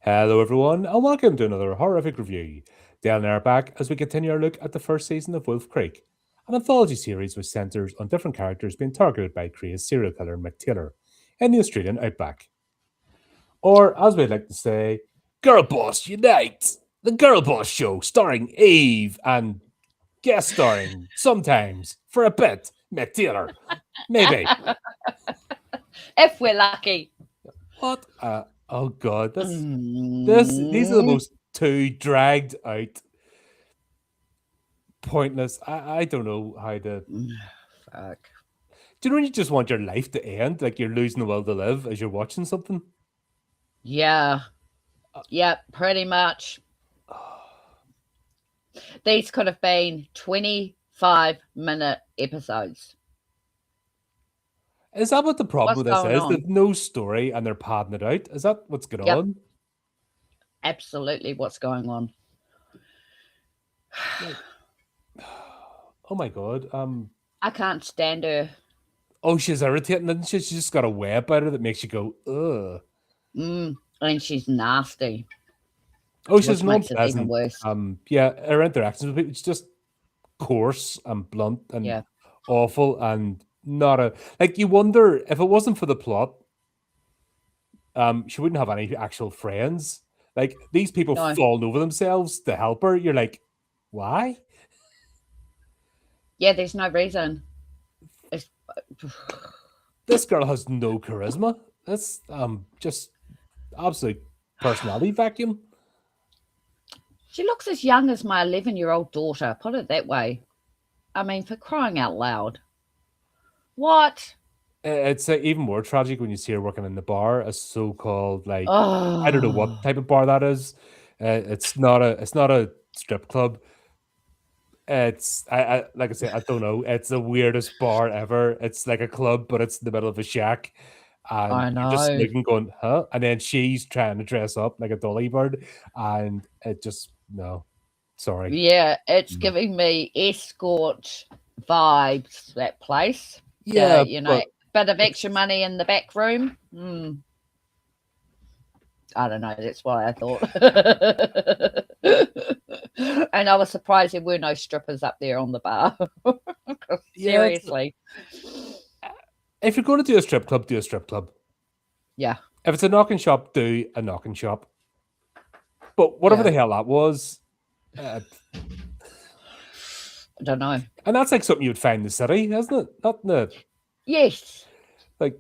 Hello, everyone, and welcome to another horrific review. Dale and I are back as we continue our look at the first season of Wolf Creek, an anthology series which centres on different characters being targeted by Korea's serial killer Mick Taylor in the Australian outback. Or, as we'd like to say, Girl Boss Unite! The Girl Boss Show starring Eve and guest starring, sometimes, for a bit, Mick Taylor. Maybe. If we're lucky. What? Oh god, these are the most two dragged out, pointless. I don't know how to. Fuck. Do you know when you just want your life to end, like you're losing the will to live as you're watching something? Yeah. Yep, pretty much. These could have been 25-minute episodes. Is that what the problem with this going is? on? There's no story and they're padding it out. Is that what's going Yep. on? Absolutely what's going on. Oh my god. I can't stand her. Oh, she's irritating, isn't she? She's just got a way about her that makes you go, ugh. And she's nasty. Oh, she's which not makes it even pleasant. worse. Yeah, her interactions with people, it's just coarse and blunt and awful and not a like. You wonder if it wasn't for the plot, she wouldn't have any actual friends. Like these people falling over themselves to help her. You're like, why? Yeah, there's no reason. This girl has no charisma. That's just absolute personality vacuum. She looks as young as my 11-year-old daughter, put it that way. I mean, for crying out loud. What? It's even more tragic when you see her working in the bar, a so-called like I don't know what type of bar that is. It's not a strip club. It's I like I say, I don't know. It's the weirdest bar ever. It's like a club, but it's in the middle of a shack. And I know. You're just looking, going, huh? And then she's trying to dress up like a dolly bird, and it just no. Sorry. Yeah, it's giving me escort vibes. That place. Yeah, you know, bit of extra money in the back room. I don't know. That's what I thought. And I was surprised there were no strippers up there on the bar. Seriously. If you're going to do a strip club, do a strip club. Yeah. If it's a knocking shop, do a knocking shop. But whatever the hell that was, I don't know. And that's like something you would find in the city, isn't it? Not in the... Yes. Like,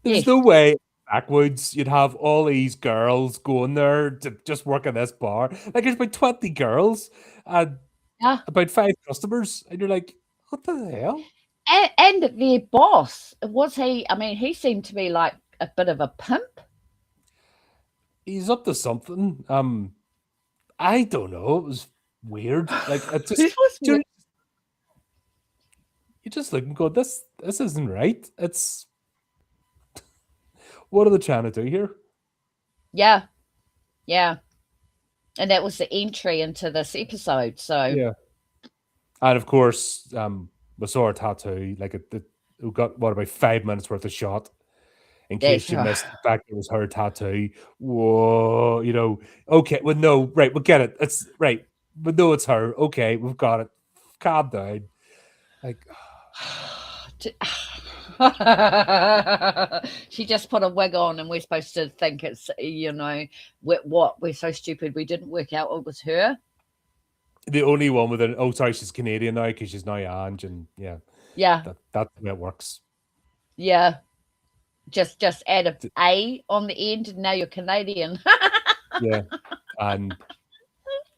there's no way backwoods you'd have all these girls going there to just work in this bar. Like, there's about 20 girls and about 5 customers. And you're like, what the hell? And their boss, was he... I mean, he seemed to be like a bit of a pimp. He's up to something. I don't know. It was weird. Like, it just... You're just looking, go, this isn't right. It's... What are they trying to do here? Yeah. Yeah. And that was the entry into this episode, so... Yeah. And, of course, we saw her tattoo. Like, we got, what, about 5 minutes worth of shot. In case you missed the fact it was her tattoo. Whoa, you know, okay, well, no, right, we'll get it. It's, right, we know it's her. Okay, we've got it. Calm down. Like... She just put a wig on and we're supposed to think it's, you know, what? We're so stupid we didn't work out it was her. The only one with an... Oh, sorry, she's Canadian now because she's now Ange, and yeah. Yeah. That's the way it works. Yeah. Just add a A on the end and now you're Canadian. Yeah. And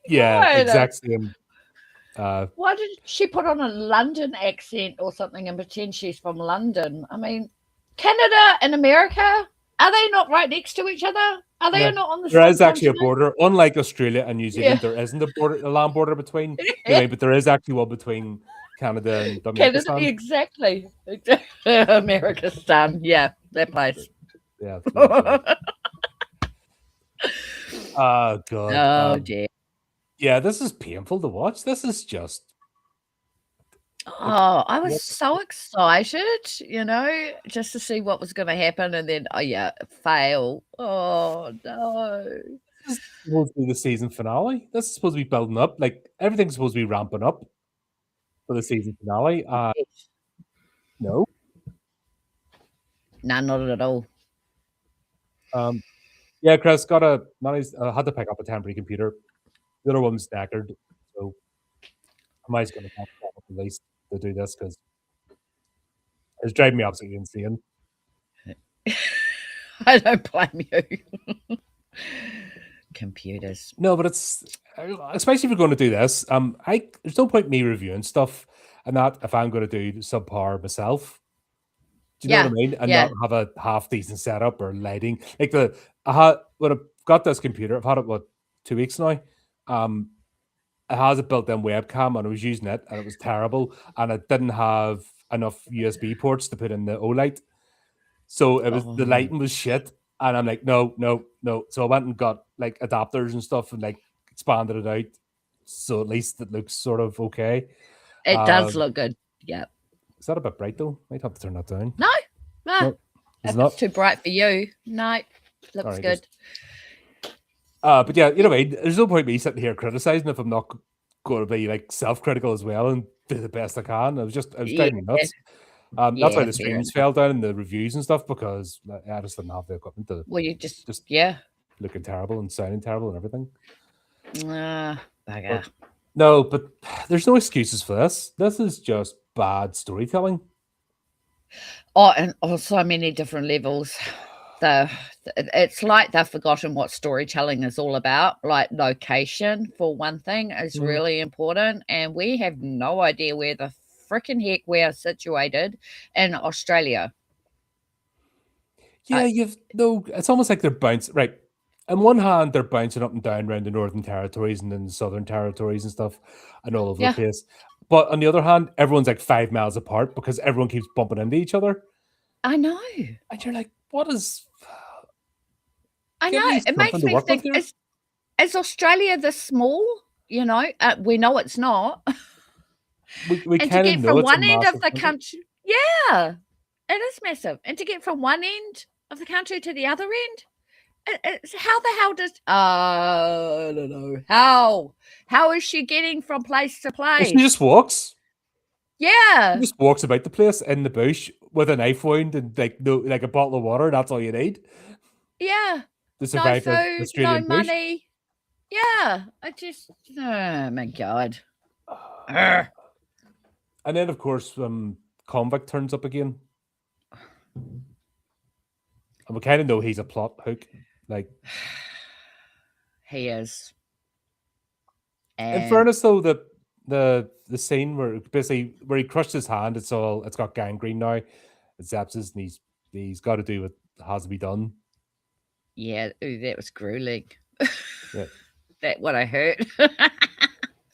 yeah, exactly. Why did she put on a London accent or something and pretend she's from London? I mean, Canada and America, are they not right next to each other? Are they not on the same? There is actually a border. Unlike Australia and New Zealand, there isn't a land border between. But there is actually one between Canada and America. Exactly. America's done. Yeah, that place. Yeah. Oh God. Oh dear. Yeah, this is painful to watch. This is just... Oh, I was so excited, just to see what was gonna happen, and then, oh, yeah, fail. Oh, no. This is supposed to be the season finale. This is supposed to be building up. Like, everything's supposed to be ramping up for the season finale. No. No, not at all. Yeah, Chris, had to pick up a temporary computer. The other one's knackered, so I might just gonna have to pick up at least to do this because it's driving me absolutely insane. I don't blame you. Computers. No, but it's especially if you're going to do this. There's no point me reviewing stuff and that if I'm going to do subpar myself. Do you know what I mean? And not have a half decent setup or lighting. Like when I've got this computer, I've had it 2 weeks now. It has a built-in webcam, and I was using it, and it was terrible, and it didn't have enough USB ports to put in the OLED, so the lighting was shit. And I'm like, no. So I went and got like adapters and stuff and like expanded it out. So at least it looks sort of okay. It does look good. Yeah. Is that a bit bright though? Might have to turn that down. No. If it's too bright for you. No. Looks good. But yeah, there's no point me sitting here criticizing if I'm not going to be like self-critical as well and do the best I can. I was driving me nuts. That's why the streams fell down and the reviews and stuff, because I just didn't have the equipment to. Well, you just looking terrible and sounding terrible and everything. Bugger. No, but there's no excuses for this. This is just bad storytelling. Oh, and on so many different levels. It's like they've forgotten what storytelling is all about. Like location, for one thing, is really important, and we have no idea where the freaking heck we are situated in Australia. Yeah, it's almost like they're bouncing. Right. On one hand, they're bouncing up and down around the Northern Territories and then the Southern Territories and stuff and all over the place. But on the other hand, everyone's like 5 miles apart because everyone keeps bumping into each other. I know. And you're like, what is... I know. It makes me think, is Australia this small? We know it's not. We and to get from one end of the country, it is massive. And to get from one end of the country to the other end, it's how the hell does I don't know how is she getting from place to place? She just walks. Yeah, she just walks about the place in the bush with a knife wound and like a bottle of water. That's all you need. Yeah, to survive no food, Australian no money. Yeah, oh my god. And then, of course, Convict turns up again. And we kind of know he's a plot hook. Like, he is. In fairness, though, the scene where he crushed his hand, it's got gangrene now. It sepsis, and he's got to do what has to be done. Yeah, that was grueling. Yeah. That's what I heard.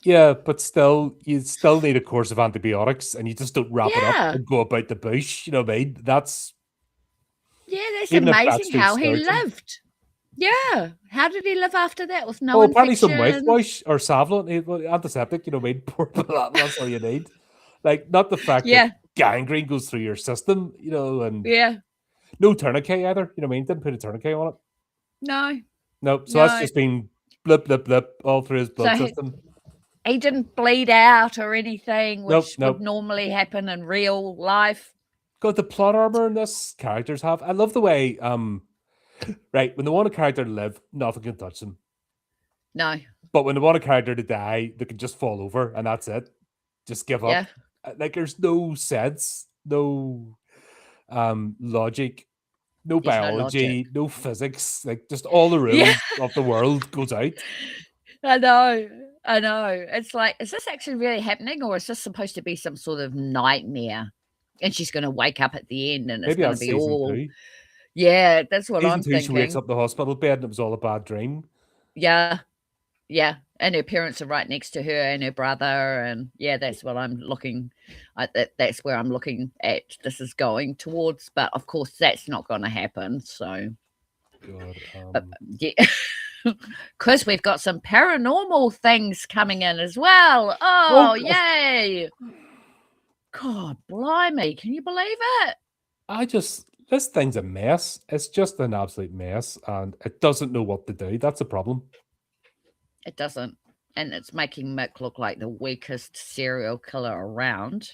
Yeah, but still, you still need a course of antibiotics, and you just don't wrap it up and go about the bush. You know what I mean? That's amazing how he lived. Yeah, how did he live after that with no infection? Apparently some mouthwash or Savlon, antiseptic. You know what I mean? Poor that's all you need. Like, not the fact that gangrene goes through your system. And no tourniquet either. You know what I mean? Didn't put a tourniquet on it. No. So that's just been blip, blip, blip all through his blood system. He didn't bleed out or anything, which would normally happen in real life. Got the plot armor in this characters have. I love the way, right, when they want a character to live, nothing can touch them. No. But when they want a character to die, they can just fall over and that's it. Just give up. Like, there's no sense, no logic, no biology, no physics. Like, just all the rules of the world goes out. I know. It's like, is this actually really happening, or is this supposed to be some sort of nightmare? And she's going to wake up at the end, and it's going to be all. 2. Yeah, that's what I'm thinking. She wakes up in the hospital bed, and it was all a bad dream. Yeah, and her parents are right next to her, and her brother, and that's what I'm looking. That's where I'm looking at. This is going towards, but of course, that's not going to happen. So, God, because we've got some paranormal things coming in as well. Oh, yay! God, blimey! Can you believe it? This thing's a mess. It's just an absolute mess, and it doesn't know what to do. That's a problem. It doesn't, and it's making Mick look like the weakest serial killer around.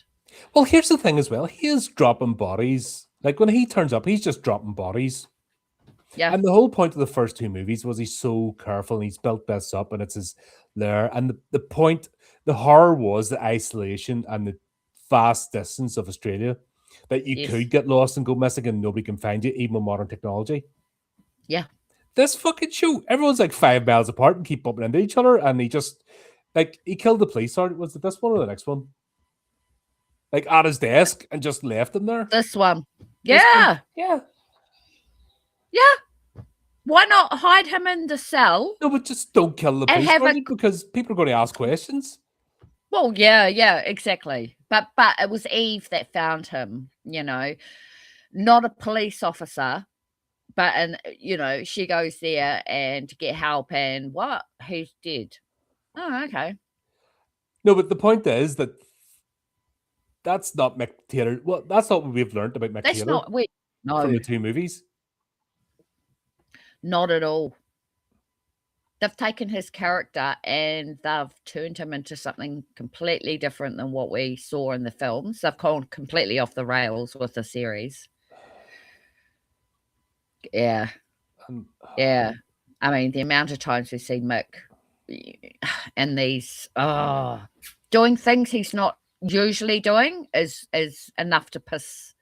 Well, here's the thing as well. He is dropping bodies. Like when he turns up, he's just dropping bodies. Yeah. And the whole point of the first two movies was he's so careful and he's built this up and it's his lair. And the horror was the isolation and the vast distance of Australia that you could get lost and go missing and nobody can find you, even with modern technology. Yeah. This fucking show, everyone's like 5 miles apart and keep bumping into each other. And he just, like, he killed the police sergeant. Was it this one or the next one? Like at his desk and just left him there. This one. Yeah. Yeah. Yeah. Why not hide him in the cell? No, but just don't kill the police sergeant because people are going to ask questions. Well, yeah, exactly. But it was Eve that found him, not a police officer. But, and, she goes there and to get help and what? He's dead. Oh, okay. No, but the point is that that's not Mick Taylor. Well, that's not what we've learned about Mick Taylor from the two movies. Not at all. They've taken his character and they've turned him into something completely different than what we saw in the films. They've gone completely off the rails with the series. Yeah. Yeah. I mean, the amount of times we've seen Mick and these doing things he's not usually doing is enough to piss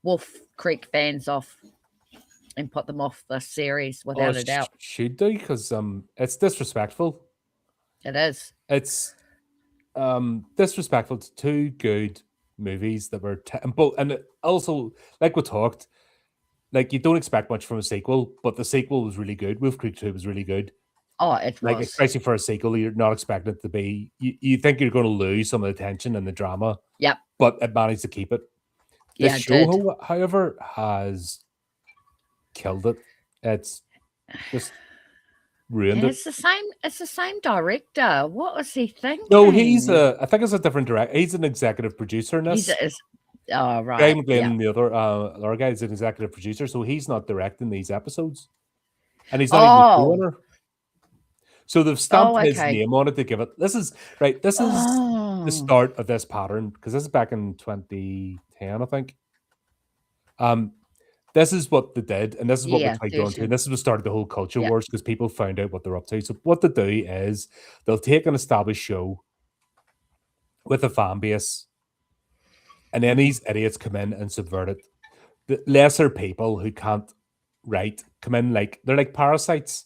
Wolf Creek fans off and put them off the series without a doubt. Should do, because it's disrespectful. It is. It's disrespectful to two good movies that were and also, like we talked, like you don't expect much from a sequel, but the sequel was really good. Wolf Creek 2 was really good. Oh, it like was. Especially for a sequel, you're not expecting it to be. You think you're going to lose some of the tension and the drama. Yep. But it managed to keep it. This show, however, has killed it. It's just ruined it. It's the same director. What was he thinking? No, I think it's a different director. He's an executive producer in this. Oh, right. Guy McGlynn, the other guy, is an executive producer, so he's not directing these episodes. And he's not even the showrunner. So they've stamped his name on it to give it. This is the start of this pattern, because this is back in 2010, I think. This is what they did, and this is what we're going to. And this is what started the whole culture wars, because people found out what they're up to. So what they do is they'll take an established show with a fan base, and then these idiots come in and subvert it. The lesser people who can't write come in they're like parasites.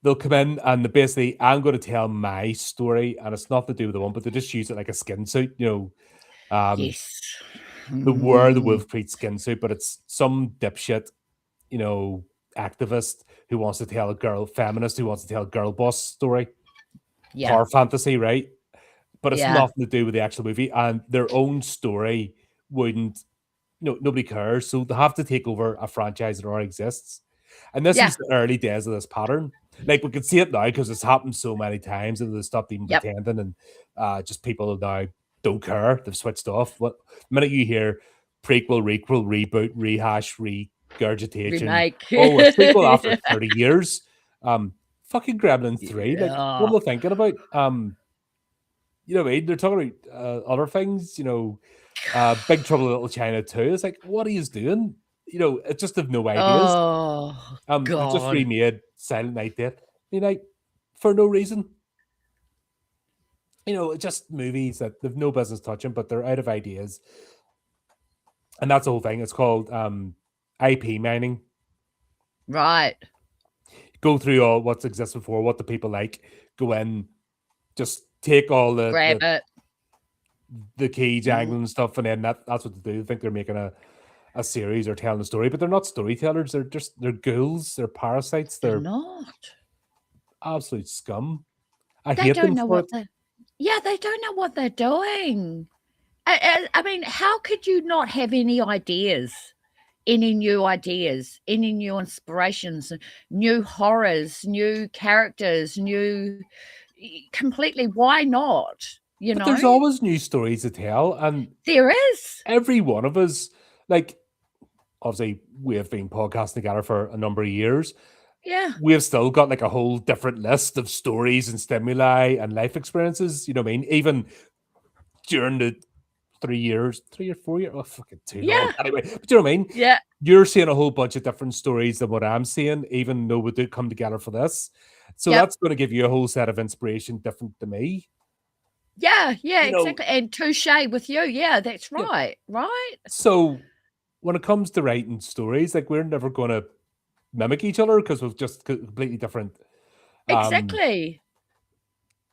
They'll come in and basically, I'm going to tell my story, and it's nothing to do with the one, but they just use it like a skin suit, yes. They wear the Wolf Creek skin suit, but it's some dipshit, activist who wants to tell feminist who wants to tell a girl boss story. Yeah. Power fantasy, right? But it's nothing to do with the actual movie, and their own story wouldn't, nobody cares. So they have to take over a franchise that already exists. And this is the early days of this pattern. Like, we can see it now because it's happened so many times and they stopped even pretending, and just people now don't care. They've switched off. The minute you hear prequel, requel, reboot, rehash, regurgitation, remake, a sequel after 30 years, fucking Gremlin 3, like, what are they thinking about? You know what I mean? They're talking about other things, Big Trouble in Little China 2. It's like, what are you doing? It just have no ideas. Oh, God. They just remade Silent Night Dead, for no reason. Just movies that they've no business touching, but they're out of ideas. And that's the whole thing. It's called IP mining. Right. Go through all what's existed before, what the people like, go in, just take all the key jangling and stuff, and then that's what they do. They think they're making a series or telling a story, but they're not storytellers. They're ghouls. They're parasites. They're not absolute scum. They don't know what they don't know what they're doing. I mean, how could you not have any ideas, any new inspirations, new horrors, new characters, completely? Why not? you But know? there's always new stories to tell, and There is. every one of us, like, obviously, we have been podcasting together for a number of years. Yeah. We have still got like a whole different list of stories and stimuli and life experiences. You know what I mean? Even during the 3 years, 3 or 4 years, oh, fucking too long. Yeah. Anyway, but do you know what I mean? Yeah. You're seeing a whole bunch of different stories than what I'm seeing, even though we do come together for this. So Yep. that's going to give you a whole set of inspiration different to me. Yeah, yeah, You know, exactly. And touche with you. Yeah, that's yeah. right. Right? So when it comes to writing stories, like we're never going to mimic each other because we've just completely different, um, Exactly.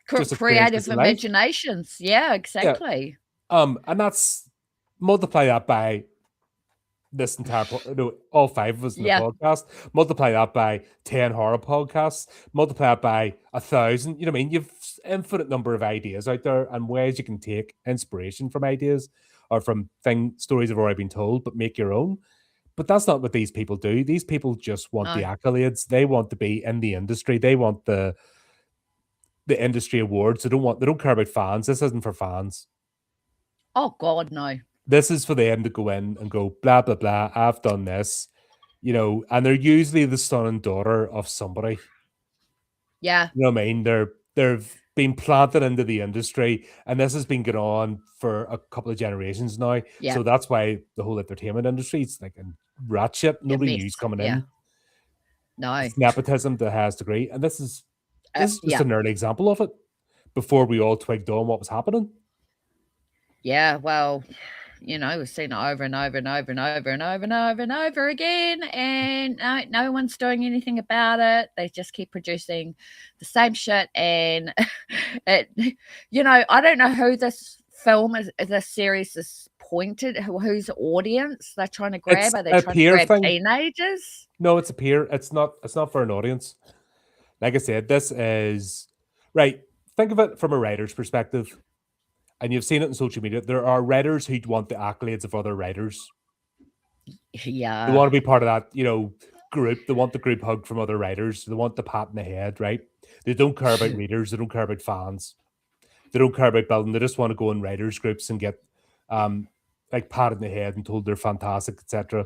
just experiences Creative in life. imaginations. Yeah, Yeah. exactly. And that's multiply that by this entire all 5 of us in the Yeah. podcast, multiply that by 10 horror podcasts, multiply that by 1,000. You know what I mean? You've infinite number of ideas out there and ways you can take inspiration from ideas or from stories that have already been told, but make your own. But that's not what these people do. These people just want the No. accolades. They want to be in the industry. They want the industry awards. They don't care about fans. This isn't for fans. Oh God, no. This is for them to go in and go, blah, blah, blah, I've done this, you know, and they're usually the son and daughter of somebody. Yeah. You know what I mean? They've been planted into the industry, and this has been going on for a couple of generations now. Yeah. So that's why the whole entertainment industry is like in rat shit. Nobody new's coming in. No. It's nepotism to the highest degree. And this is just Yeah. an early example of it before we all twigged on what was happening. Yeah, well, you know, we've seen it over and over and over and over and over and over and over again, and no one's doing anything about it. They just keep producing the same shit, and it, you know, I don't know who this film is, this series is pointed, whose audience they're trying to grab. Are they trying to grab teenagers? No, it's a peer. It's not for an audience. Like I said, this is right. Think of it from a writer's perspective. And you've seen it in social media. There are writers who want the accolades of other writers. Yeah. They want to be part of that, you know, group. They want the group hug from other writers. They want the pat in the head, right? They don't care about readers. They don't care about fans. They don't care about building. They just want to go in writers groups and get like patted in the head and told they're fantastic, etc.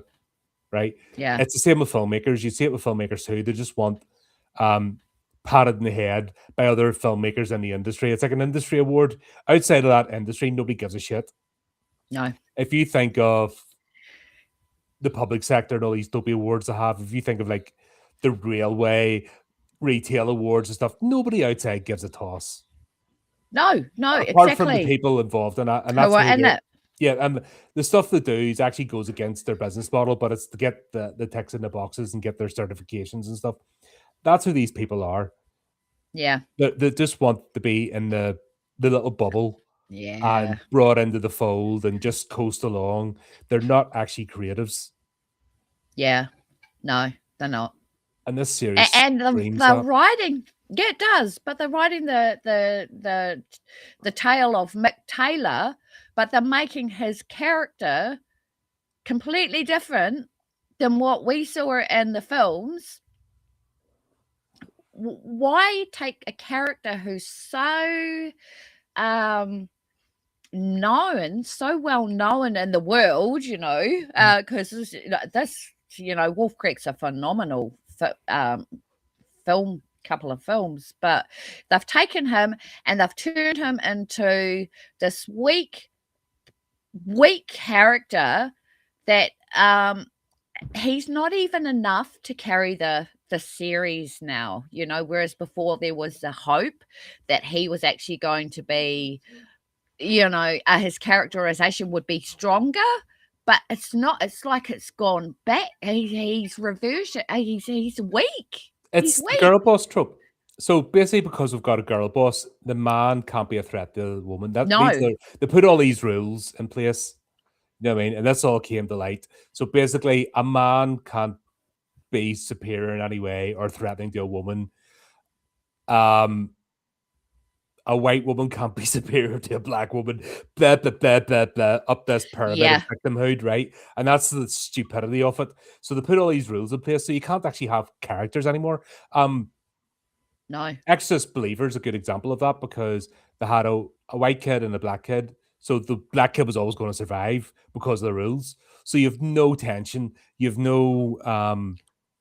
Right? Yeah. It's the same with filmmakers. You see it with filmmakers too. They just want patted in the head by other filmmakers in the industry. It's like an industry award. Outside of that industry, nobody gives a shit. No. If you think of the public sector and all these dopey awards they have, if you think of like the railway, retail awards and stuff, nobody outside gives a toss. No, apart from the people involved in it, and that's in it. Yeah, and the stuff they do is actually goes against their business model, but it's to get the ticks in the boxes and get their certifications and stuff. That's who these people are. Yeah. They just want to be in the little bubble and brought into the fold and just coast along. They're not actually creatives. Yeah. No, they're not. And this series and the writing, yeah, it does, but they're writing the tale of Mick Taylor, but they're making his character completely different than what we saw in the films. Why take a character who's so known, so well known in the world, you know, because this, you know, Wolf Creek's a phenomenal film, couple of films, but they've taken him and they've turned him into this weak character that he's not even enough to carry the series now, you know, whereas before there was the hope that he was actually going to be, you know, his characterization would be stronger, but it's not. It's like it's gone back. He's reversed. He's weak. It's the girl boss trope. So basically, because we've got a girl boss, the man can't be a threat to the woman. That means they put all these rules in place. You know what I mean? And this all came to light. So basically, a man can't be superior in any way or threatening to a woman. A white woman can't be superior to a black woman. Blah, blah, blah, blah, blah, up this pyramid of victimhood, right? And that's the stupidity of it. So they put all these rules in place, so you can't actually have characters anymore. No. Exorcist Believer is a good example of that because they had a white kid and a black kid. So the black kid was always going to survive because of the rules. So you have no tension. You have no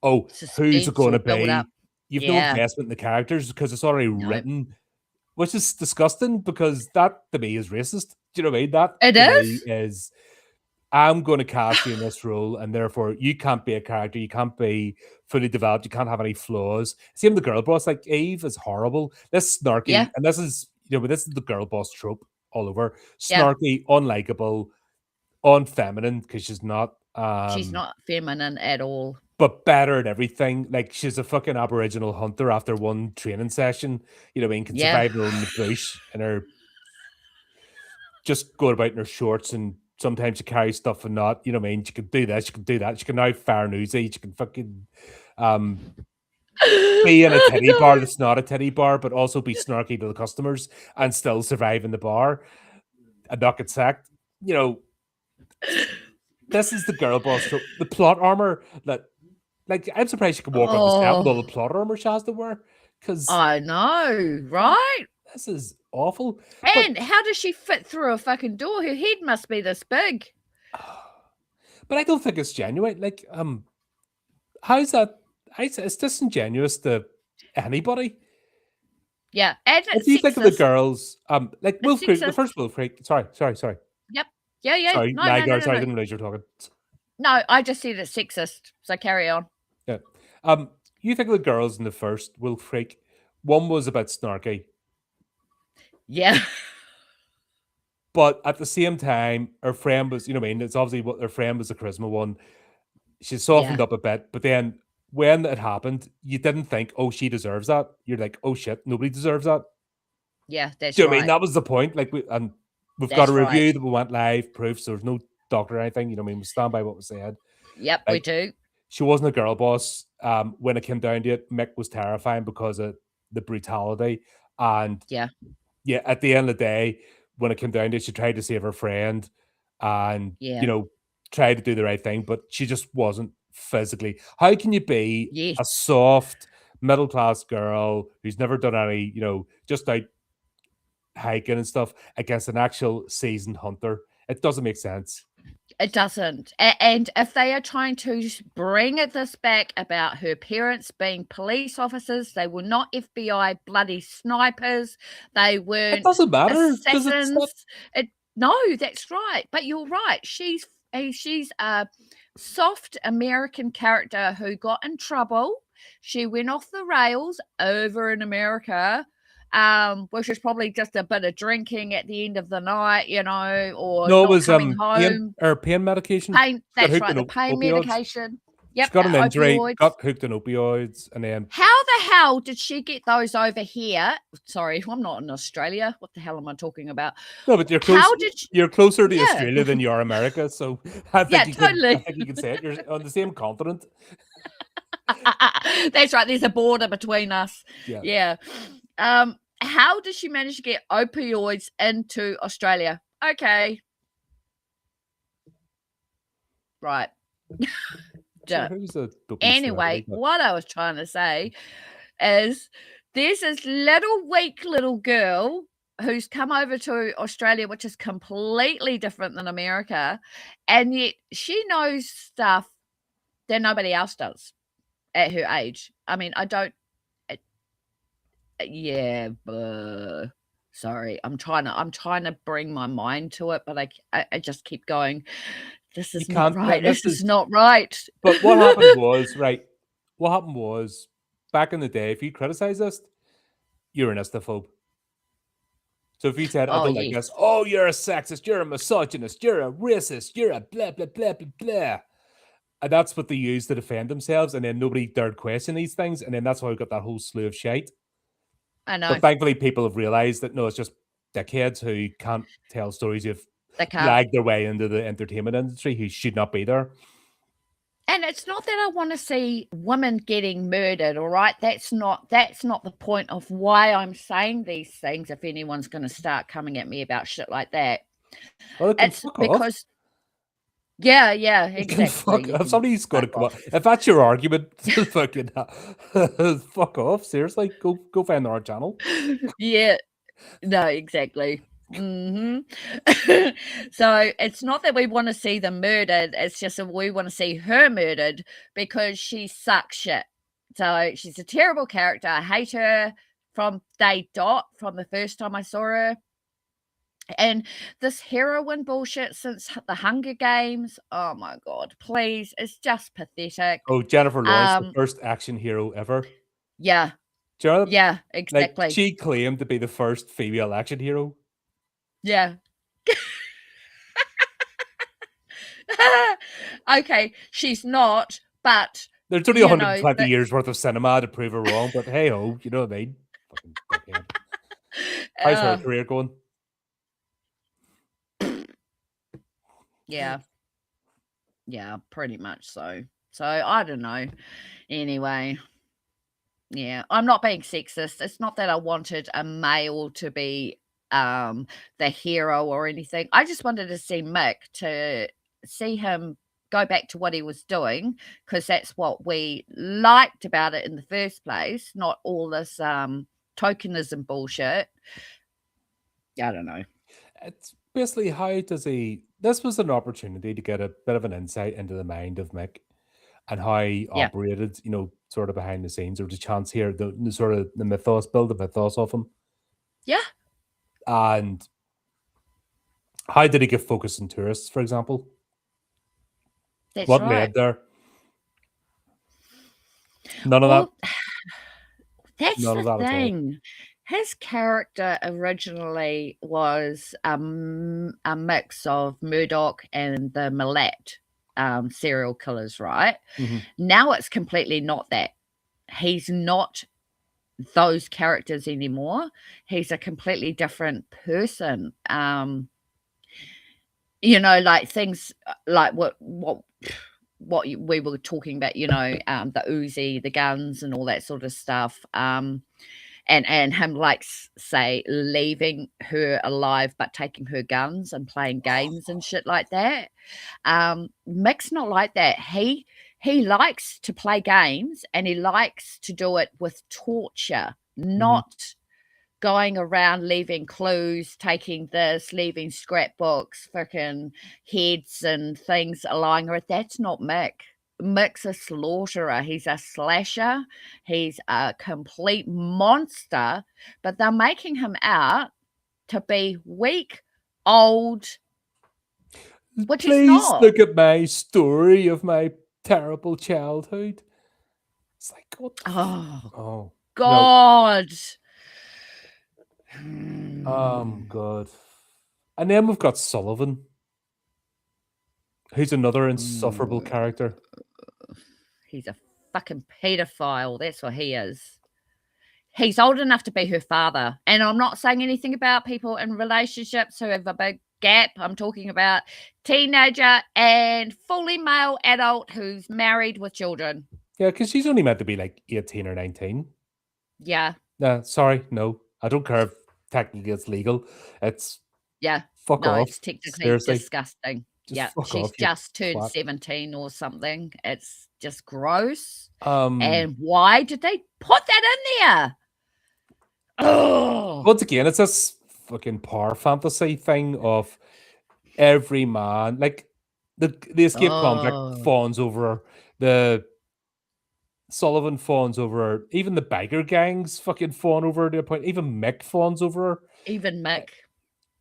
oh, who's it Suspense going to or build up. be? You've no Yeah. investment in the characters because it's already No. written, which is disgusting because that to me is racist. Do you know what I mean? That It to me is? is I'm going to cast you in this role, and therefore you can't be a character. You can't be fully developed. You can't have any flaws. Same with the girl boss. Like Eve is horrible. This snarky, Yeah. and this is but this is the girl boss trope all over. Yeah. Snarky, unlikable, unfeminine because she's not. She's not feminine at all. But better at everything. Like she's a fucking Aboriginal hunter after one training session. You know what I mean? Can Yeah. survive in the bush and her just going about in her shorts and sometimes she carries stuff and not, you know what I mean? She can do this, she can do that. She can now fire newsy. She can fucking be in a teddy bar that's not a teddy bar, but also be snarky to the customers and still survive in the bar and not get sacked. You know, this is the girl boss trope. The plot armor that, like, I'm surprised she can walk up the step with all the plot armor she has to wear because I know, right? this is awful. And how does she fit through a fucking door? Her head must be this big. But I don't think it's genuine. Like, how's that? It's disingenuous to anybody. Yeah, and What do you think of the girls? Like Wolf Creek, the sexist. first Wolf Creek. Sorry. Yep. Yeah. Sorry, No, sorry, no. didn't realize you're talking. No, I just said it's sexist. So carry on. Yeah. You think of the girls in the first Wolf Creek? One was a bit snarky, Yeah. but at the same time, her friend was. You know what I mean? It's obviously what her friend was the charisma one. She softened up a bit, but then when it happened, you didn't think, "Oh, she deserves that." You're like, "Oh shit, nobody deserves that." Yeah, that's Do you know what I right. mean? That was the point. Like, we've got That's a review right. that we went live, proofs. There was no doctor or anything. You know what I mean? We stand by what we said. Yep, we Like, do. she wasn't a girl boss. When it came down to it, Mick was terrifying because of the brutality. And Yeah. at the end of the day, when it came down to it, she tried to save her friend and, Yeah. tried to do the right thing, but she just wasn't physically. How can you be a Yes. soft, middle class girl who's never done any, just out hiking and stuff against an actual seasoned hunter? It doesn't make sense. It doesn't. And if they are trying to bring this back about her parents being police officers, they were not FBI bloody snipers. They weren't It doesn't matter because it's not. assassins. No, that's right. But you're right. She's a soft American character who got in trouble. She went off the rails over in America, which is probably just a bit of drinking at the end of the night, or No, it not was coming home. pain medication. Pain, She got that's hooked right, on the pain opioids. medication. She Yep, got an injury, opioids. got hooked on opioids, and then How the hell did she get those over here? Sorry, I'm not in Australia. What the hell am I talking about? no, but you're How did she, you're closer to yeah. Australia than you are America, so I think Yeah, you totally. I think you can say it. You're on the same continent. That's right. There's a border between us. Yeah. How did she manage to get opioids into Australia? Okay. Right. So who's a dopey Anyway, celebrity, but- what I was trying to say is there's this weak little girl who's come over to Australia, which is completely different than America, and yet she knows stuff that nobody else does at her age. I mean, I don't. Yeah, sorry. I'm trying to bring my mind to it, but I just keep going. This is not right. This is not right. But what happened was, what happened was, back in the day, if you criticize this, you're an istaphobe. So if you said, I don't like this, oh, you're a sexist, you're a misogynist, you're a racist, you're a blah, blah, blah, blah, blah. And that's what they use to defend themselves, and then nobody dared question these things, and then that's why we got that whole slew of shite. I know. But thankfully, people have realized that, no, it's just dickheads who can't tell stories who've lagged their way into the entertainment industry, who should not be there. And it's not that I want to see women getting murdered, all right? That's not the point of why I'm saying these things, if anyone's going to start coming at me about shit like that. Well, it's because Yeah, yeah, Fucking exactly. fuck. You If can somebody's got to fuck come up, off. if that's your argument, fucking fuck off. Seriously, go find the right channel. Yeah, no, exactly. Hmm. So it's not that we want to see them murdered, it's just that we want to see her murdered because she sucks shit. So she's a terrible character. I hate her from day dot, from the first time I saw her. And this heroine bullshit since the Hunger Games, oh my God, please, it's just pathetic. Oh, Jennifer Lawrence, the Um, first action hero ever. yeah, Do you know that? yeah, Like exactly. she claimed to be the first female action hero. Yeah. Okay, she's not, but There's only you know 120 that. years worth of cinema to prove her wrong, but hey ho, you know what I mean? Fucking dickhead. How's her Uh, career going? yeah, yeah, pretty much so. So I don't know. Anyway, yeah, I'm not being sexist. It's not that I wanted a male to be the hero or anything. I just wanted to see Mick, to see him go back to what he was doing, because that's what we liked about it in the first place, not all this tokenism bullshit. I don't know. It's basically how does he this was an opportunity to get a bit of an insight into the mind of Mick and how he Yeah. operated, sort of behind the scenes. There was a chance here, the sort of the mythos, build the mythos of him. Yeah, And how did he get focused on tourists, for example? that's What right. led there? None of that. Well, that's None the of that at all. thing. His character originally was a mix of Murdoch and the Millet serial killers, right? Hmm. Now it's completely not that. He's not those characters anymore. He's a completely different person. Like things like we were talking about, the Uzi, the guns, and all that sort of stuff. And him, like, say, leaving her alive but taking her guns and playing games and shit like that. Mick's not like that. He likes to play games, and he likes to do it with torture, Hmm. not going around leaving clues, taking this, leaving scrapbooks, freaking heads and things lying around. That's not Mick. Mick's a slaughterer. He's a slasher. He's a complete monster, but they're making him out to be weak, old, which he's Please not. look at my story of my terrible childhood. It's like, what the Oh, oh. No. God. God. And then we've got Sullivan, who's another insufferable Mm, character. he's a fucking pedophile. That's what he is. He's old enough to be her father. And I'm not saying anything about people in relationships who have a big gap. I'm talking about teenager and fully male adult who's married with children. Yeah, because she's only meant to be like 18 or 19. Yeah. Sorry, no. I don't care if technically it's legal. It's Yeah. fuck No, off. it's technically Seriously. disgusting. Just Yeah. fuck She's off, you just turned twat. 17 or something. It's just gross. Um And why did they put that in there? Oh. Once again, it's this fucking power fantasy thing of every man, like the escape convict Oh. fawns over her, the Sullivan fawns over her, even the biker gangs fucking fawn over her to a point, even Mick fawns over her. Even Mick.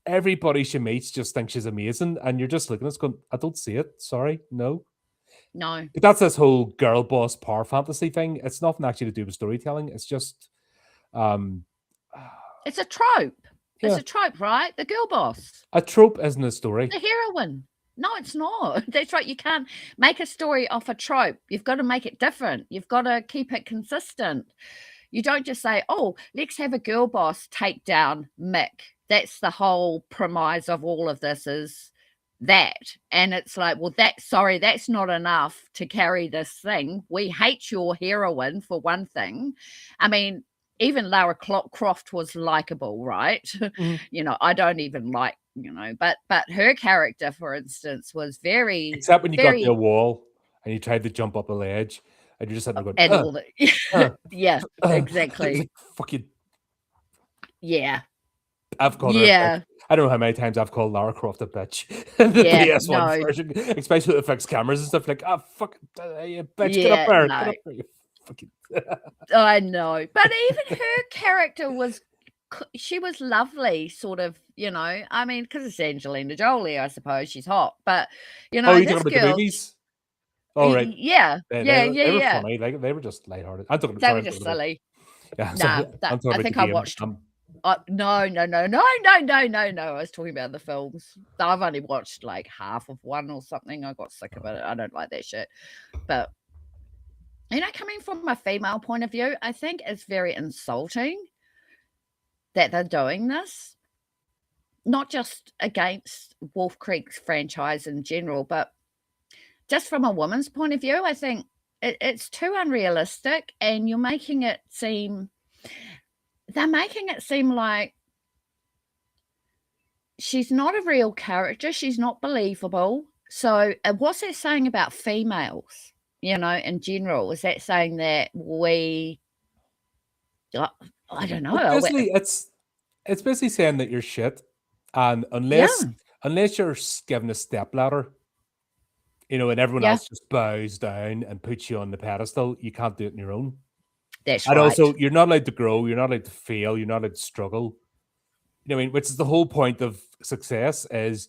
Everybody she meets just thinks she's amazing, and you're just looking at us going, I don't see it. Sorry, no. No. But that's this whole girl boss power fantasy thing. It's nothing actually to do with storytelling. It's just um It's a trope. It's yeah. a trope, right? The girl boss. A trope isn't a story. The heroine. No, it's not. That's right. You can't make a story off a trope. You've got to make it different. You've got to keep it consistent. You don't just say, oh, let's have a girl boss take down Mick. That's the whole premise of all of this is that. And it's like, well, that's not enough to carry this thing. We hate your heroine, for one thing. I mean, even Lara Croft was likable, right? Mhm. I don't even like But her character, for instance, was very, Except when you got to a very, wall and you tried to jump up a ledge, and you're just sitting there going, and all the uh, yeah, it's like, exactly. fucking. Yeah, I've called her a bitch. yeah, I don't know how many times I've called Lara Croft a bitch in the yeah, PS1 no, version, especially with the fixed cameras and stuff. Like, ah, fuck, you bitch, yeah, get no, up there, you fucking. I know. But even her character was, she was lovely, sort of, I mean, because it's Angelina Jolie, I suppose she's hot, but Oh, you're talking this about the girl, movies? Oh, right. yeah, yeah, yeah, They were yeah, funny. Like they were just lighthearted. I'm talking. they Sorry, were I'm just talking about. silly. Yeah, Nah, sorry. I'm talking I about the think I game. watched. No, no, no, no, no, no, no, no. I was talking about the films. I've only watched like half of one or something. I got sick of it. I don't like that shit. But coming from a female point of view, I think it's very insulting that they're doing this. Not just against Wolf Creek's franchise in general, but just from a woman's point of view, I think it's too unrealistic, and they're making it seem like she's not a real character. She's not believable. So what's that saying about females, in general? Is that saying that I don't Well, know. basically, it's basically saying that you're shit, and Yeah, unless you're given a stepladder, and everyone yeah, else just bows down and puts you on the pedestal, you can't do it on your own. that's And right. also, you're not allowed to grow. You're not allowed to fail. You're not allowed to struggle. What I mean, which is the whole point of success is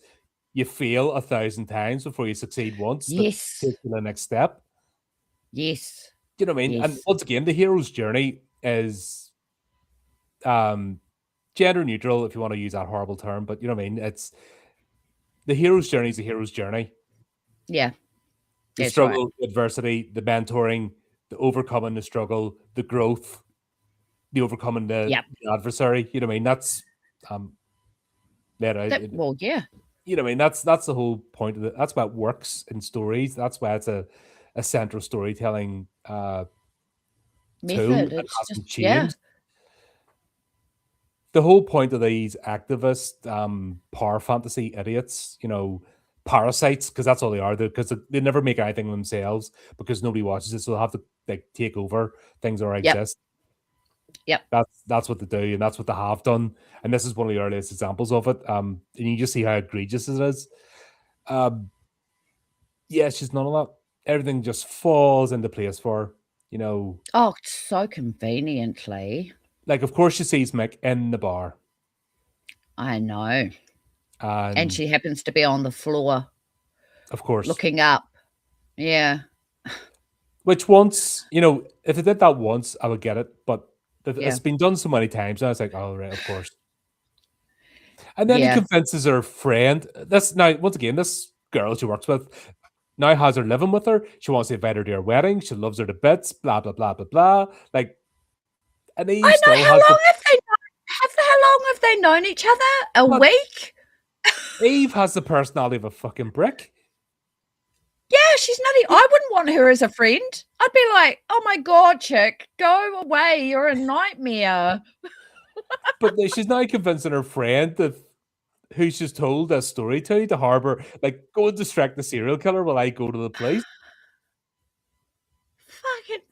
you fail 1,000 times before you succeed once to Yes, take to the next step. yes, You know what I mean? And yes. once again, the hero's journey is um gender neutral, if you want to use that horrible term, but you know what I mean? It's the hero's journey is the hero's journey. Yeah, The that's right. struggle, the adversity, the mentoring, the overcoming the struggle, the growth, the overcoming Yep. the adversary. You know what I mean? That's that Well, yeah. you know what I mean? That's the whole point of it. That's why it works in stories. That's why it's a central storytelling tool Method. and It's just, hasn't yeah. changed. The whole point of these activist power fantasy idiots, parasites, because that's all they are, because they never make anything themselves because nobody watches it, so they'll have to like take over things that already Yep. exist. Yep. That's what they do, and that's what they have done. And this is one of the earliest examples of it. And you just see how egregious it is. Yeah, it's just none of that. Everything just falls into place for her, Oh, so conveniently. Like, of course, she sees Mick in the bar, I know. And and she happens to be on the floor of course, looking up. Yeah. which once, if they did that once, I would get it. But Yeah. it's been done so many times, and I was like, oh, right, of course. And then he Yeah. convinces her friend. Now, once again, this girl she works with now has her living with her. She wants to invite her to her wedding. She loves her to bits. Blah blah blah blah blah. Like, and Eve I know. still How has the long have they known each other? A But week? Eve has the personality of a fucking brick. Yeah, she's nutty. I wouldn't want her as a friend. I'd be like, oh my God, chick, go away. You're a nightmare. But she's now convincing her friend that who she's told a story to harbor, like, go and distract the serial killer while I go to the police. Fucking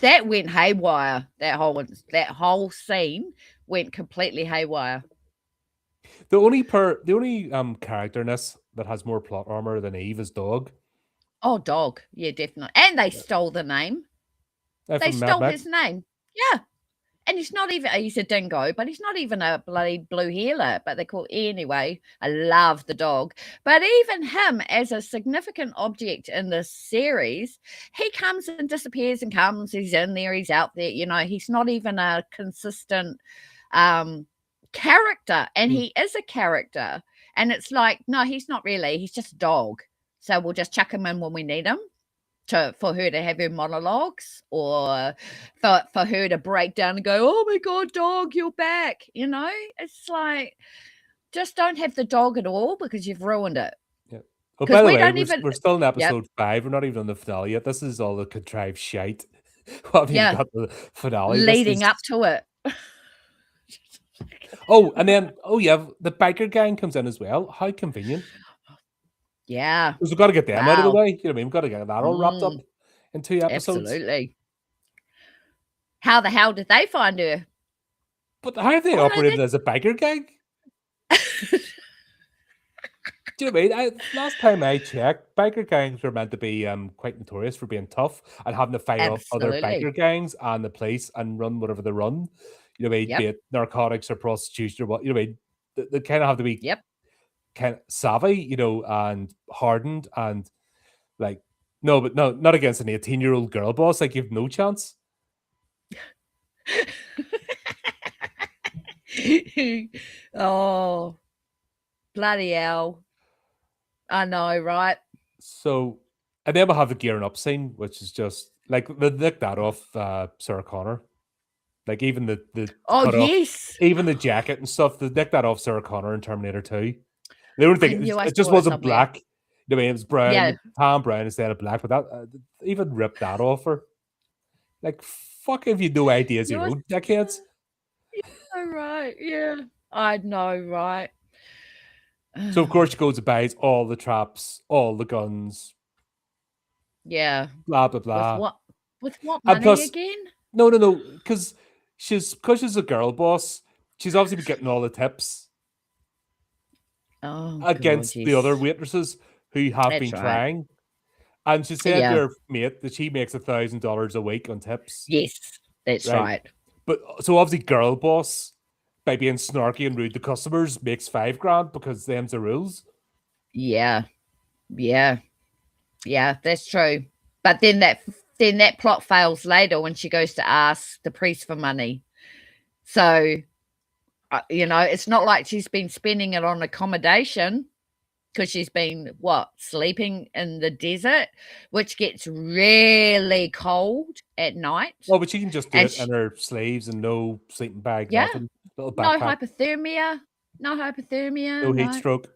that went haywire. That whole scene went completely haywire. The only character in this that has more plot armor than Eve is Dog. Oh, Dog. Yeah, definitely. And they stole the name. They stole his name. Yeah. And he's a dingo, but he's not even a bloody blue heeler, but they call anyway. I love the dog. But even him as a significant object in this series, he comes and disappears and comes, he's in there, he's out there, he's not even a consistent character. And he is a character. And it's like, no, he's not really, he's just a dog. So we'll just chuck him in when we need him. For her to have her monologues, or for her to break down and go, oh my God, Dog, you're back. It's like, just don't have the dog at all because you've ruined it. Yeah. Oh, by the way, we're still in episode 5. We're not even on the finale yet. This is all the contrived shite. We haven't even got the finale. Leading up to it. Oh, and then yeah, the biker gang comes in as well. How convenient. Yeah. Because we've got to get them out of the Wow. way. You know what I mean? We've got to get that all wrapped up in 2 episodes. Absolutely. How the hell did they find her? But how have they What are operated as a biker gang? they? Do you know what I mean? Last time I checked, biker gangs were meant to be quite notorious for being tough and having to fight off other Absolutely. biker gangs and the police and run whatever they run. You know what I mean? Be Yep. it narcotics or prostitution or what. You know what I mean? They kind of have to be Yep. kind of savvy, and hardened and like no, but no, not against an 18-year-old girl boss. Like you've no chance. Oh, bloody hell. I know, right? So, and then we'll have the gearing up scene, which is just like they nicked that off Sarah Connor. Like even the Oh, cut off, yes. even the jacket and stuff, they nicked that off Sarah Connor in Terminator 2. The only I thing knew I it just saw it wasn't somewhere. black. You know what I mean? It was brown, Yeah. tan brown instead of black, but that even ripped that off her. Like fuck if you no ideas You your are own dickheads. so right. Yeah. I know, right? So of course she goes and buys all the traps, all the guns, Yeah. blah blah blah. With what And money plus, again? no, because she's a girl boss. She's obviously been getting all the tips Oh God, against the other yes. waitresses who have been That's right. trying. And she said to Yeah. her mate that she makes $1,000 a week on tips, Yes. That's right? right. But so obviously, girl boss by being snarky and rude to customers makes $5,000 because them's the rules. Yeah. Yeah. Yeah, that's true. But then that plot fails later when she goes to ask the priest for money. So, it's not like she's been spending it on accommodation because she's been sleeping in the desert, which gets really cold at night. Well, but she can just do And it in her sleeves and no sleeping bag, yeah, nothing, little no backpack, hypothermia, no no hypothermia, heat no. stroke.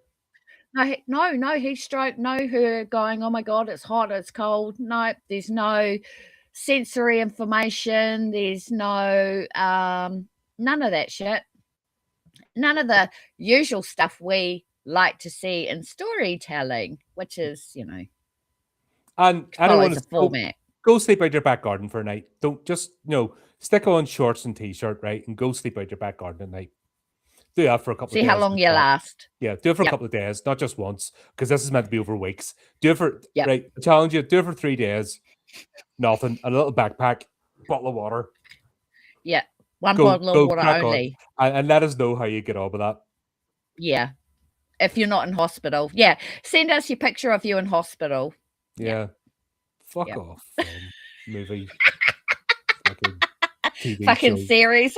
No heat stroke, no her going, oh my God, it's hot, it's cold. No, there's no sensory information. There's no, none of that shit. None of the usual stuff we like to see in storytelling, which is, And anyone follows a is format. go sleep out your back garden for a night. Don't just stick on shorts and t-shirt, right, and go sleep out your back garden at night. Do that for a couple of See how days. long you last. Yeah, do it for a Yep. couple of days, not just once, because this is meant to be over weeks. Do it for Yep. right. I challenge you. Do it for 3 days. Nothing. A little backpack, bottle of water. Yeah. One Go bottle of water crack on, only. and let us know how you get on with that. Yeah. If you're not in hospital. Yeah. Send us your picture of you in hospital. Yeah. Fuck Yep. off, film, movie, fucking TV Fucking show. series.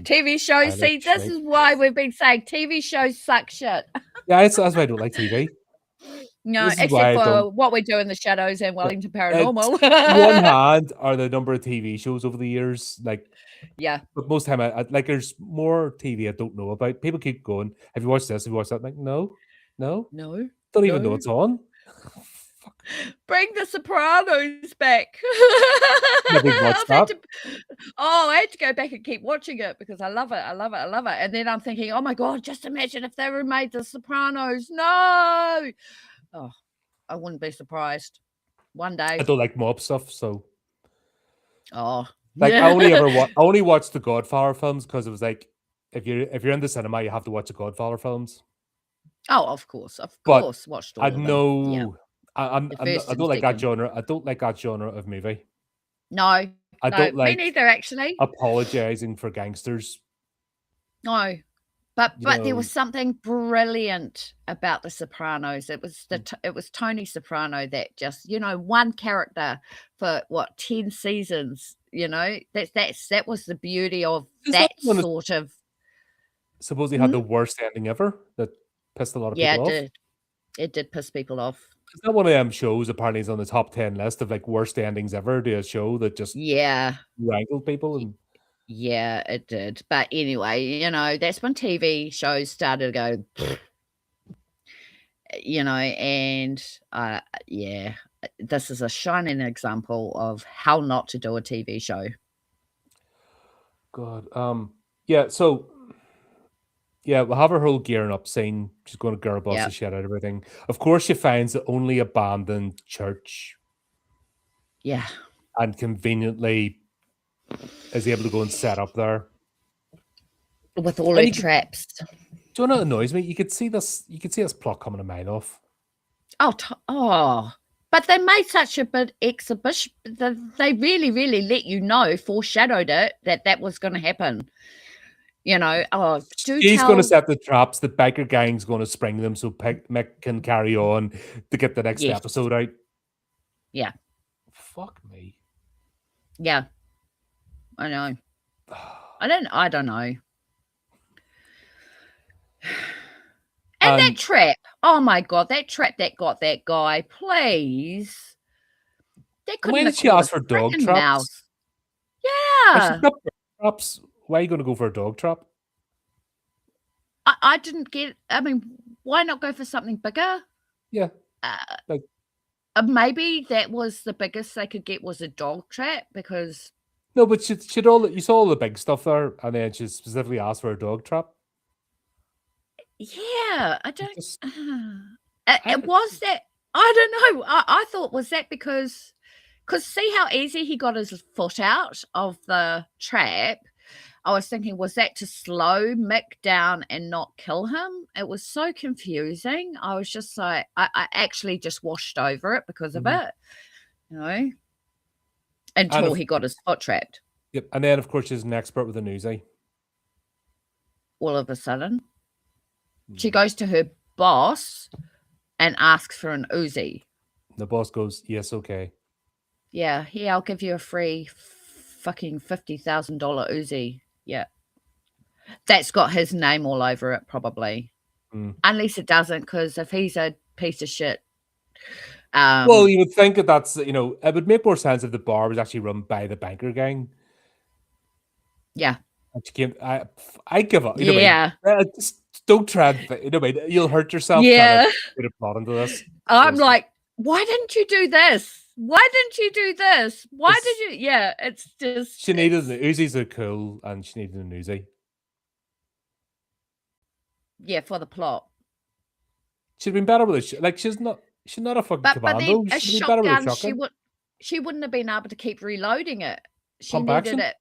TV shows. See, this is why we've been saying TV shows suck shit. Yeah, that's why I don't like TV. No, This is why I except for don't. what we do in the shadows and Wellington Paranormal. One hand are the number of TV shows over the years, like. Yeah. But most time, I like there's more TV I don't know about. People keep going, have you watched this? Have you watched that? I'm like, no. Don't even know it's on. Fuck. Bring the Sopranos back. Never watched that. I had to go back and keep watching it because I love it. And then I'm thinking, oh my God, just imagine if they remade the Sopranos. No. Oh, I wouldn't be surprised. One day. I don't like mob stuff, so. Oh. Like I only watched the Godfather films because it was like if you're in the cinema, you have to watch the Godfather films. Oh, of course, But watched all I of them. know I don't like that second. genre. I don't like that genre of movie. No, I don't like me neither, actually. apologizing for gangsters. No, but there was something brilliant about The Sopranos. It was it was Tony Soprano that just one character for 10 seasons. That was the beauty of that sort of. Supposedly had the worst ending ever that pissed a lot of people off. It did piss people off. Is that one of them shows apparently is on the top 10 list of like worst endings ever to a show that just wrangled people? And yeah, it did. But anyway, that's when TV shows started to go, and this is a shining example of how not to do a TV show. God, Yeah, so yeah, we'll have her whole gearing up scene. She's going to girl boss Yeah, the shit out of everything. Of course, she finds the only abandoned church yeah. and conveniently is able to go and set up there. With all And her you could, traps. do you know what annoys me? You could see this. You could see this plot coming a mile off. Oh, but they made such a big exhibition that they really, really let you know, foreshadowed it that was going to happen. Do She's going to tell. set the traps. The biker gang's going to spring them so Mick can carry on to get the next Yes, episode out. yeah, Fuck me. yeah. I know. I don't know. And that trap. Oh my god, that trap that got that guy. Please, they Why couldn't did have she caught a ask for dog freaking mouse. traps? If she's Yeah, got bird traps, why are you going to go for a dog trap? I didn't get. I mean, why not go for something bigger? Yeah, Uh, like maybe that was the biggest they could get was a dog trap because no, but she'd all you saw all the big stuff there, and then she specifically asked for a dog trap. yeah, I don't. Just, It was that I don't know. I thought was that because see how easy he got his foot out of the trap. I was thinking, was that to slow Mick down and not kill him? It was so confusing. I was just like, I actually just washed over it because of it, until he got his foot trapped. Yep, and then of course she's an expert with a newsie. All of a sudden, she goes to her boss and asks for an Uzi. The boss goes, "Yes, okay." Yeah, I'll give you a free fucking $50,000 Uzi. Yeah. That's got his name all over it, probably. Unless it doesn't, because if he's a piece of shit. Well, you would think that's, it would make more sense if the bar was actually run by the banker gang. Yeah. And she came, I give up. Yeah. Just don't try and, you'll hurt yourself Yeah. trying to get a plot into this. I'm like, why didn't you do this? Why didn't you do this? Why did you? Yeah, it's just. She needed the Uzis are cool, and she needed an Uzi. Yeah, for the plot. She'd been better with it. Like she's not a fucking commando. But then a She'd be better with a shotgun, shotgun. she wouldn't have been able to keep reloading it. She Pump needed action? it.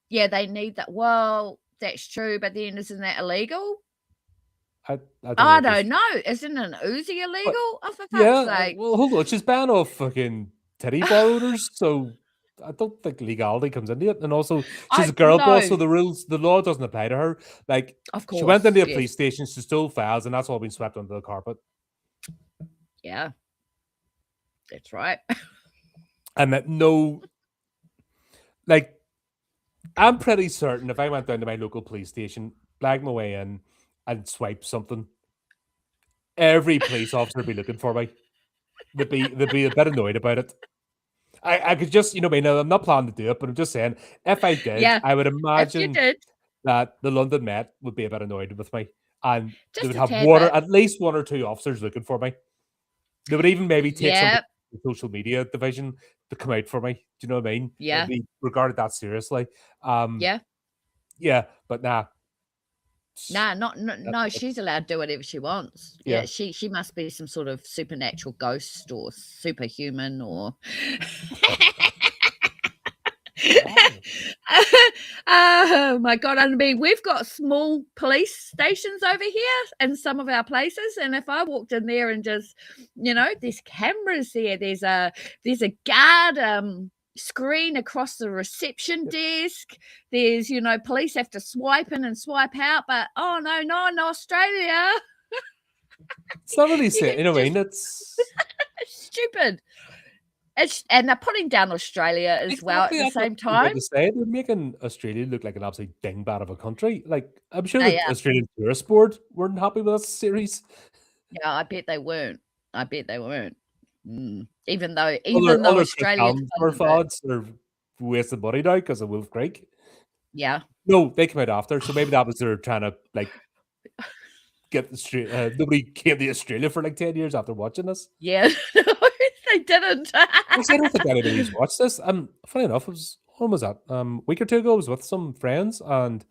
Yeah, they need that. Well, that's true, but then isn't that illegal? I don't know. Isn't an Uzi illegal? Oh, for fuck's sake. Well, hold on. She's banned off fucking teddy bar owners, so I don't think legality comes into it. And also, she's a girl boss, so the law doesn't apply to her. Like, of course, she went into a police station, she stole files, and that's all been swept under the carpet. Yeah, that's right. And that I'm pretty certain if I went down to my local police station, flag my way in, and swipe something, every police officer would be looking for me. They'd be a bit annoyed about it. I could just, I'm not planning to do it, but I'm just saying, if I did, I would imagine that the London Met would be a bit annoyed with me, and they would have at least one or two officers looking for me. They would even maybe take some social media division to come out for me. Do you know what I mean? Yeah. Be regarded that seriously. Yeah, but nah. No, she's allowed to do whatever she wants. Yeah. She must be some sort of supernatural ghost or superhuman or oh my god. I mean, we've got small police stations over here in some of our places, and if I walked in there and just, there's cameras there, there's a guard screen across the reception desk, there's police have to swipe in and swipe out, but no in Australia. It's not really safe. It's stupid. And they're putting down Australia as well at the same time. They're making Australia look like an absolute dingbat of a country. Like, I'm sure the Australian Tourist Board weren't happy with this series. Yeah, I bet they weren't. Even though Australians were frauds, they're wasting money now because of Wolf Creek. Yeah. No, they came out after, so maybe that was they're trying to get nobody came to Australia for 10 years after watching this. Yeah, they didn't. I don't think anybody's watched this. Funny enough, when was that? A week or two ago, I was with some friends, and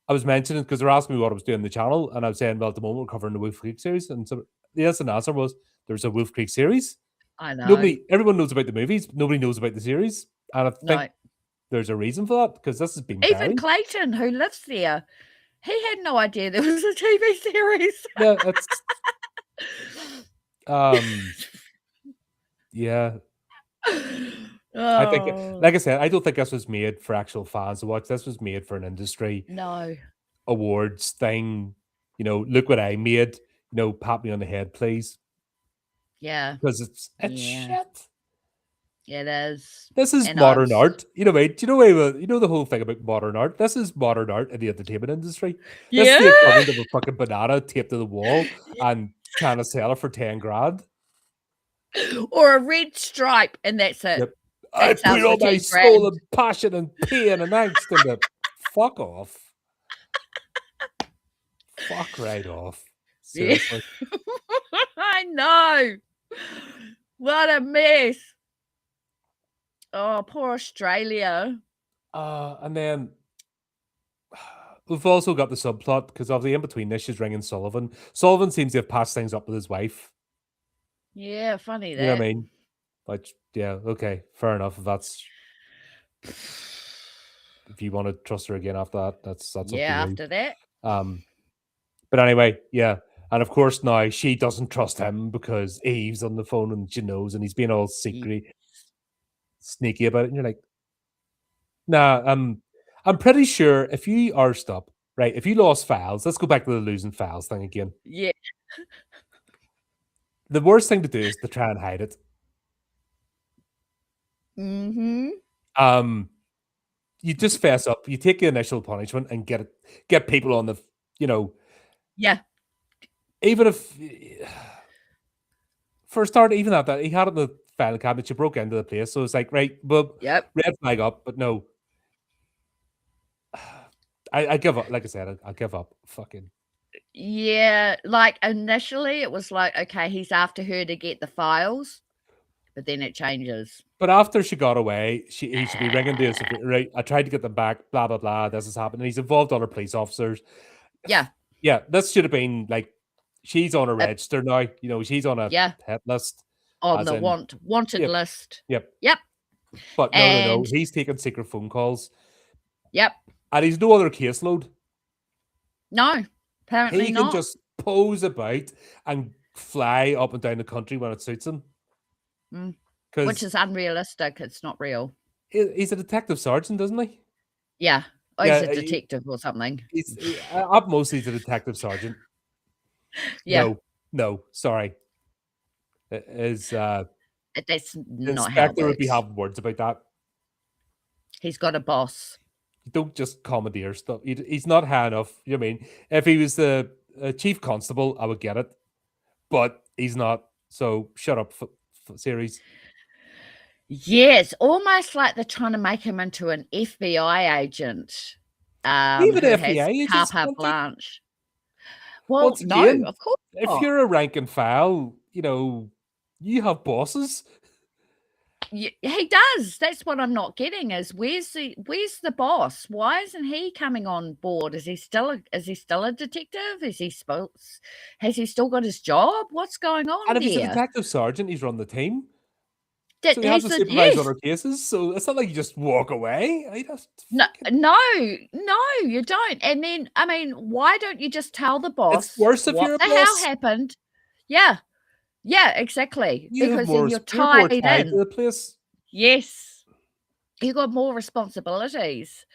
I was mentioning because they're asking me what I was doing on the channel, and I was saying, well, at the moment we're covering the Wolf Creek series, and so the instant answer was there's a Wolf Creek series. I know. Everyone knows about the movies, but nobody knows about the series, and I think No. there's a reason for that because this has been Even buried. Clayton, who lives there, he had no idea there was a TV series. Yeah, it's yeah. I think, like I Oh, said, I don't think this was made for actual fans to watch. This was made for an industry no. awards thing. Look what I made. Pat me on the head, please, Yeah. because it's Yeah. shit. It is. This is And I modern was art. Mate, the whole thing about modern art? This is modern art in the entertainment industry. This is Yeah. the equivalent of a fucking banana taped to the wall and trying to sell it for 10 grand. Or a red stripe, and that's it. Yep. I That sells put all for my 10 soul grand. and passion and pain and angst into it. Fuck off. Fuck right off. Yeah. Seriously. I know. What a mess. Oh, poor Australia. And then we've also got the subplot because obviously in between this, she's ringing Sullivan. Sullivan seems to have passed things up with his wife. Yeah, funny that. You know what I mean? But yeah, okay, fair enough. If you want to trust her again after that, that's up to you. After that. But anyway, yeah. And of course now she doesn't trust him because Eve's on the phone and she knows, and he's being all secret, sneaky about it. And you're like, nah, I'm pretty sure if you are right, if you lost files, let's go back to the losing files thing again. Yeah. The worst thing to do is to try and hide it. Mm-hmm. You just fess up, you take the initial punishment and get people on the, Yeah. even if for a start, even that he had it in the file cabinet, you broke into the place, so it's like, right, well, Yep. red flag up, but no. I give up. Like I said, I give up. Fucking Yeah, like initially it was like, okay, he's after her to get the files, but then it changes. But after she got away, he should be ringing the right. I tried to get them back. Blah blah blah. This has happened. And he's involved other police officers. Yeah. Yeah, this should have been like she's on a register now. She's on a hit list. On the wanted list. Yep. Yep. But no. He's taking secret phone calls. Yep. And he's no other caseload. No, apparently he not. He can just pose about and fly up and down the country when it suits him. Which is unrealistic. It's not real. He's a detective sergeant, doesn't he? Yeah. Oh, he's a detective or something. At most, he's a detective sergeant. Yeah. No, sorry. That's not how it works. would be having words about that. He's got a boss. You don't just commandeer stuff. He's not high enough. You know what I mean? If he was the chief constable, I would get it. But he's not. So shut up, series. Yes, almost like they're trying to make him into an FBI agent. Even FBI agents. Carte blanche. Well, again, no, of course if not. you're a rank and file, you have bosses. He does. That's what I'm not getting. Is where's the boss? Why isn't he coming on board? Is he still a detective? Has he still got his job? What's going on? And if he's a detective sergeant, he's run the team. So he has to supervise other cases. So it's not like you just walk away. No, you don't. And then, I mean, why don't you just tell the boss it's worse if what you're a the boss. hell happened? Yeah, exactly. Because then you're tied in. To the place. Yes, you got more responsibilities.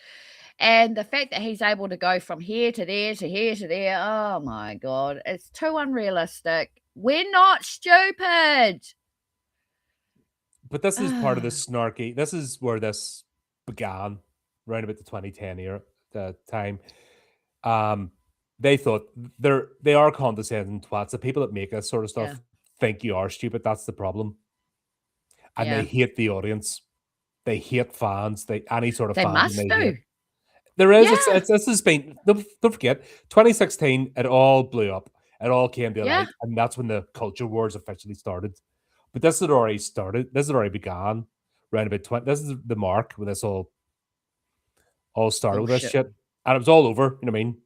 And the fact that he's able to go from here to there to here to there, oh my God, it's too unrealistic. We're not stupid. But this is part of the snarky. This is where this began, around about the 2010 era, the time. They thought they are condescending twats. The people that make this sort of stuff think you are stupid. That's the problem. And they hate the audience. They hate fans. Any sort of they fan. Must they do. Hate. There is. This has been. Don't forget, 2016. It all blew up. It all came to light, and that's when the culture wars officially started. But this had already started. This had already began. Around about 20. This is the mark when this all started with this shit. And it was all over, you know what I mean?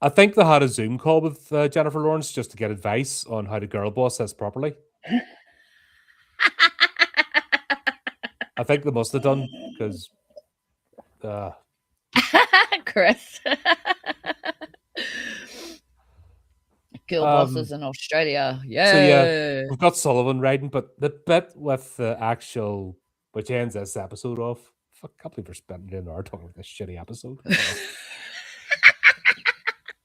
I think they had a Zoom call with Jennifer Lawrence just to get advice on how to girl boss this properly. I think they must have done, because Chris. Girl bosses in Australia. Yeah. So yeah, we've got Sullivan riding, but the bit with the actual, which ends this episode off, I can't believe we're spending an hour talking about this shitty episode.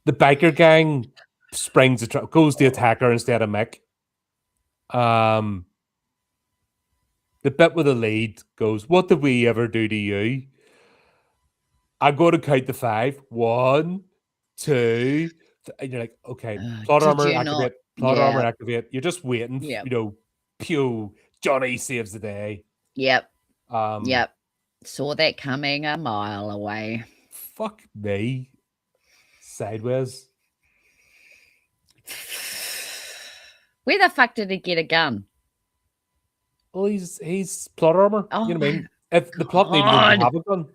The biker gang springs goes to attack her instead of Mick. The bit with the lead goes, "What did we ever do to you?" I'm going to count to 5. 1, 2. And you're like, okay, plot armor activate. Plot armor activate. You're just waiting. Yep. You know, pew. Johnny saves the day. Yep. Yep. Saw that coming a mile away. Fuck me. Sideways. Where the fuck did he get a gun? Well, he's plot armor. Oh, you know what I mean? If the plot needed him to have a gun.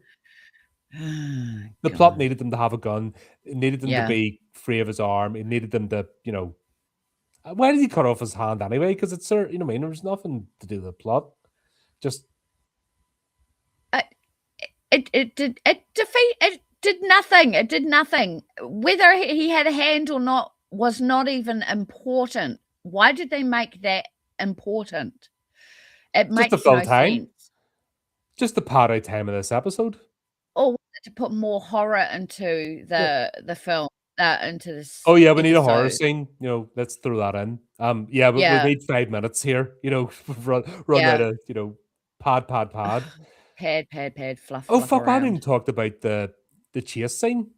The plot needed them to have a gun. It needed them to be free of his arm. It needed them to, you know. Why did he cut off his hand anyway? Because it's, you know what I mean? There's nothing to do with the plot. Just. It did nothing. It did nothing. Whether he had a hand or not was not even important. Why did they make that important? It makes no sense. Just to pad out time of this episode. Or to put more horror into the film, into this. Oh yeah, we need a horror scene. You know, let's throw that in. Yeah, we need 5 minutes here. You know, run out of, you know, pad. Pad, fluff. Oh fuck! I haven't even talked about the chase scene.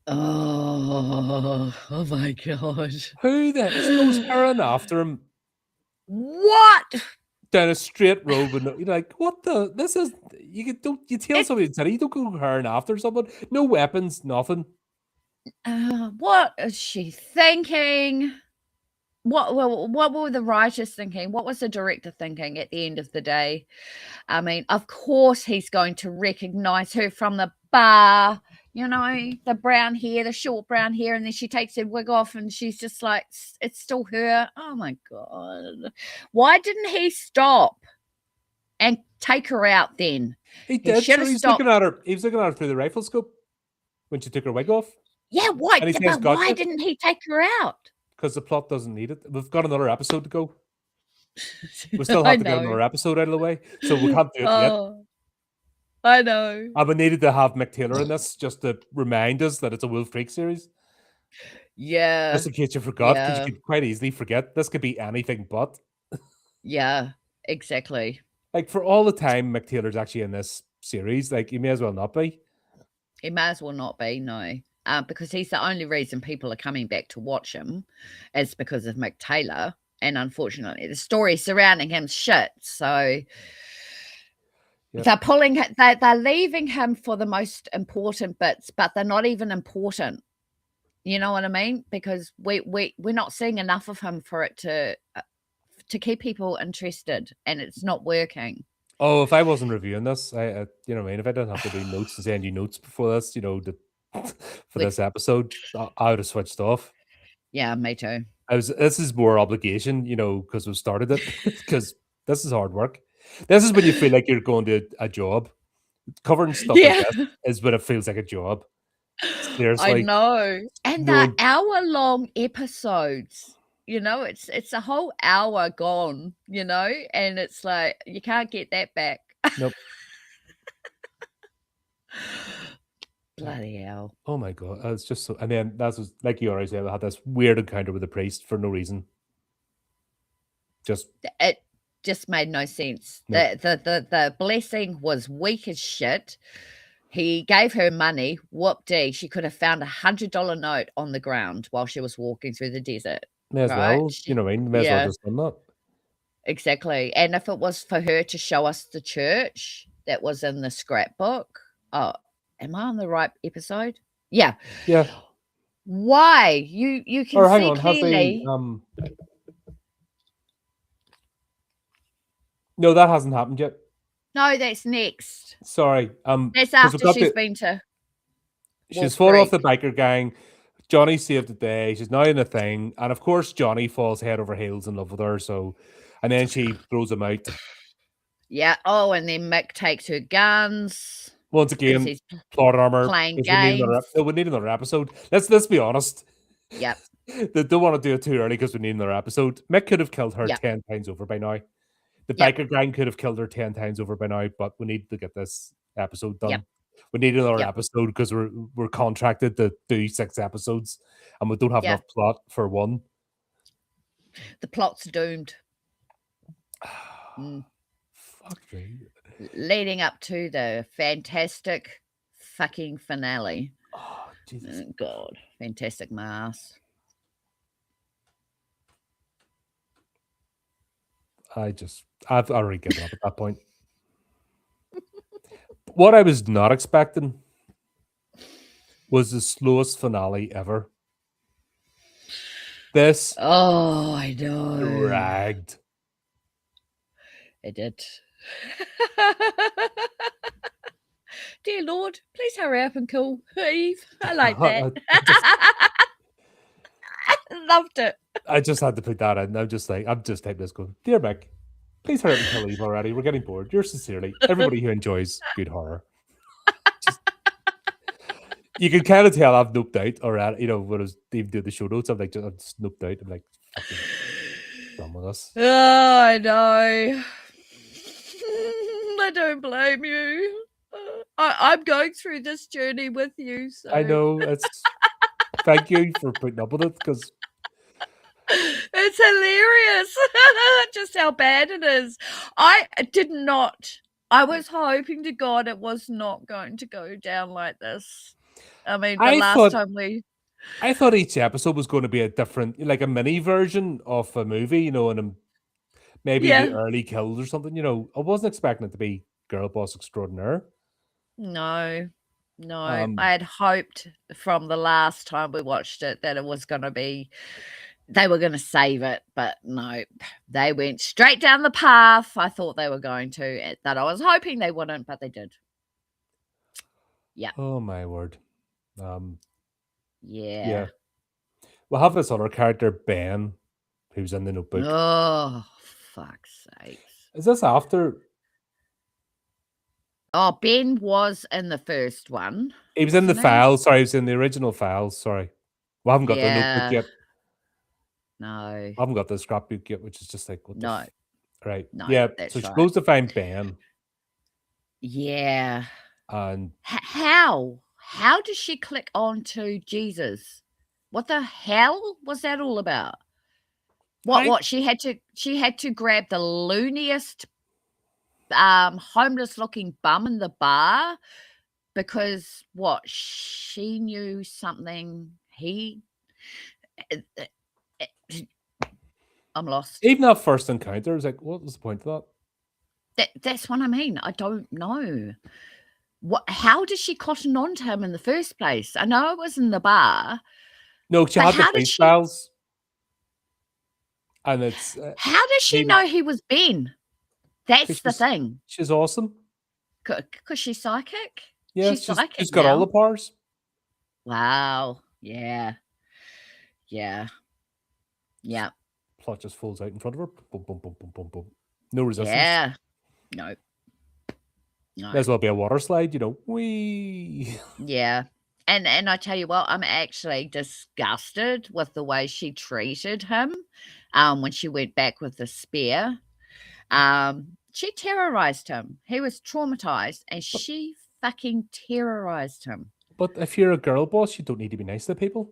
Oh my god! Who the hell goes herring after him? What? Down a straight road, and you're like, what the? This is you tell somebody in city, you don't go herring after someone. No weapons, nothing. What is she thinking? What were the writers thinking? What was the director thinking at the end of the day? I mean, of course he's going to recognize her from the bar, you know, the brown hair, the short brown hair, and then she takes her wig off and she's just like, it's still her. Oh my God. Why didn't he stop and take her out then? He did. He was looking at her through the rifle scope when she took her wig off. Yeah, why? But why didn't he take her out? Because the plot doesn't need it. We've got another episode to go. We still have to get another episode out of the way, so we can't do it yet. I know. And we needed to have Mick Taylor in this just to remind us that it's a Wolf Creek series. Yeah. Just in case you forgot, because you could quite easily forget. This could be anything but. Yeah, exactly. Like, for all the time Mick Taylor's actually in this series, like, he may as well not be. He may as well not be, no. Because he's the only reason people are coming back to watch him is because of Mick Taylor. And unfortunately, the story surrounding him's shit. So they're leaving him for the most important bits, but they're not even important. You know what I mean? Because we're not seeing enough of him for it to keep people interested, and it's not working. Oh, if I wasn't reviewing this, I you know what I mean, if I didn't have to do notes and send you notes before this, you know, for this episode, I would have switched off. Yeah, me too. This is more obligation, you know, because we've started it, because this is hard work. This is when you feel like you're going to a job. Covering stuff like this is when it feels like a job. Seriously. I know. And they're hour-long episodes. You know, it's a whole hour gone, you know, and it's like, you can't get that back. Nope. Bloody hell. Oh my God. It's just so, and then that's like you already said, I had this weird encounter with the priest for no reason. It just made no sense. Nope. The blessing was weak as shit. He gave her money. Whoop-dee. She could have found $100 note on the ground while she was walking through the desert. May as well, you know what I mean? May as well just done that. Exactly. And if it was for her to show us the church that was in the scrapbook, am I on the right episode? Yeah. Yeah. Why? You can see clearly. No, that hasn't happened yet. No, that's next. Sorry. That's Because we've after got she's the been to she's Wolf fought off the Creek. biker gang. Johnny saved the day. She's now in the thing, and of course Johnny falls head over heels in love with her. So, and then she throws him out. Yeah. Oh, and then Mick takes her guns Once because again, he's plot armor. playing Because games. we need another episode. Let's be honest. Yep. They don't want to do it too early because we need another episode. Mick could have killed her Yep. 10 times over by now. The Yep. biker gang could have killed her 10 times over by now, but we need to get this episode done. Yep. We need another Yep. episode because we're contracted to do 6 episodes and we don't have Yep. enough plot for one. The plot's doomed. Fuck me. Leading up to the fantastic fucking finale. Oh, Jesus. Oh, God. Fantastic mass. I've already given up at that point. What I was not expecting was the slowest finale ever. This Oh, I know. dragged. It did. Dear Lord, please hurry up and kill Eve. I like that. I loved it. I just had to put that in. I'm just typing this going, dear Mick, please hurry up and kill Eve already. We're getting bored. Yours sincerely, everybody who enjoys good horror. You can kind of tell I've noped out already. When I was Dave doing the show notes, I'm just noped out. I'm like, fucking done with us. Oh, I know. I don't blame you. I'm going through this journey with you. So. I know. Thank you for putting up with it because it's hilarious just how bad it is. I was hoping to God it was not going to go down like this. I mean, I thought each episode was going to be a different, like a mini version of a movie, and maybe the early kills or something. I wasn't expecting it to be Girl Boss Extraordinaire. No. I had hoped from the last time we watched it that it was going to be, they were going to save it, but no, they went straight down the path I thought they were going to, that I was hoping they wouldn't, but they did. Yeah. Oh my word. Yeah. We'll have this other character, Ben, who's in the Notebook. Oh, fuck's sakes. Is this after? Oh, Ben was in the first one. He was in the files. Sorry, he was in the original files. Sorry. We haven't got the Notebook yet. No. I haven't got the scrapbook yet, which is just like, what the right. No, yeah. So she goes to find Ben. Yeah. And how does she click on to Jesus? What the hell was that all about? What she had to grab the looniest homeless looking bum in the bar because she knew something I'm lost. Even that first encounter was like, what was the point of that? That's what I mean. I don't know. How did she cotton on to him in the first place? I know it was in the bar. No, she had the police files. And it's how does she know he was Ben? That's the thing. She's awesome. Because she's psychic? Yeah, she's psychic. She's got all the powers. Wow. Yeah. Yeah. Yeah. Plot just falls out in front of her. Boom, boom, boom, boom, boom, boom. No resistance. Yeah. No. May as well be a water slide, Whee. Yeah. And I tell you what, I'm actually disgusted with the way she treated him when she went back with the spear. She terrorized him. He was traumatized and she fucking terrorized him. But if you're a girl boss, you don't need to be nice to people.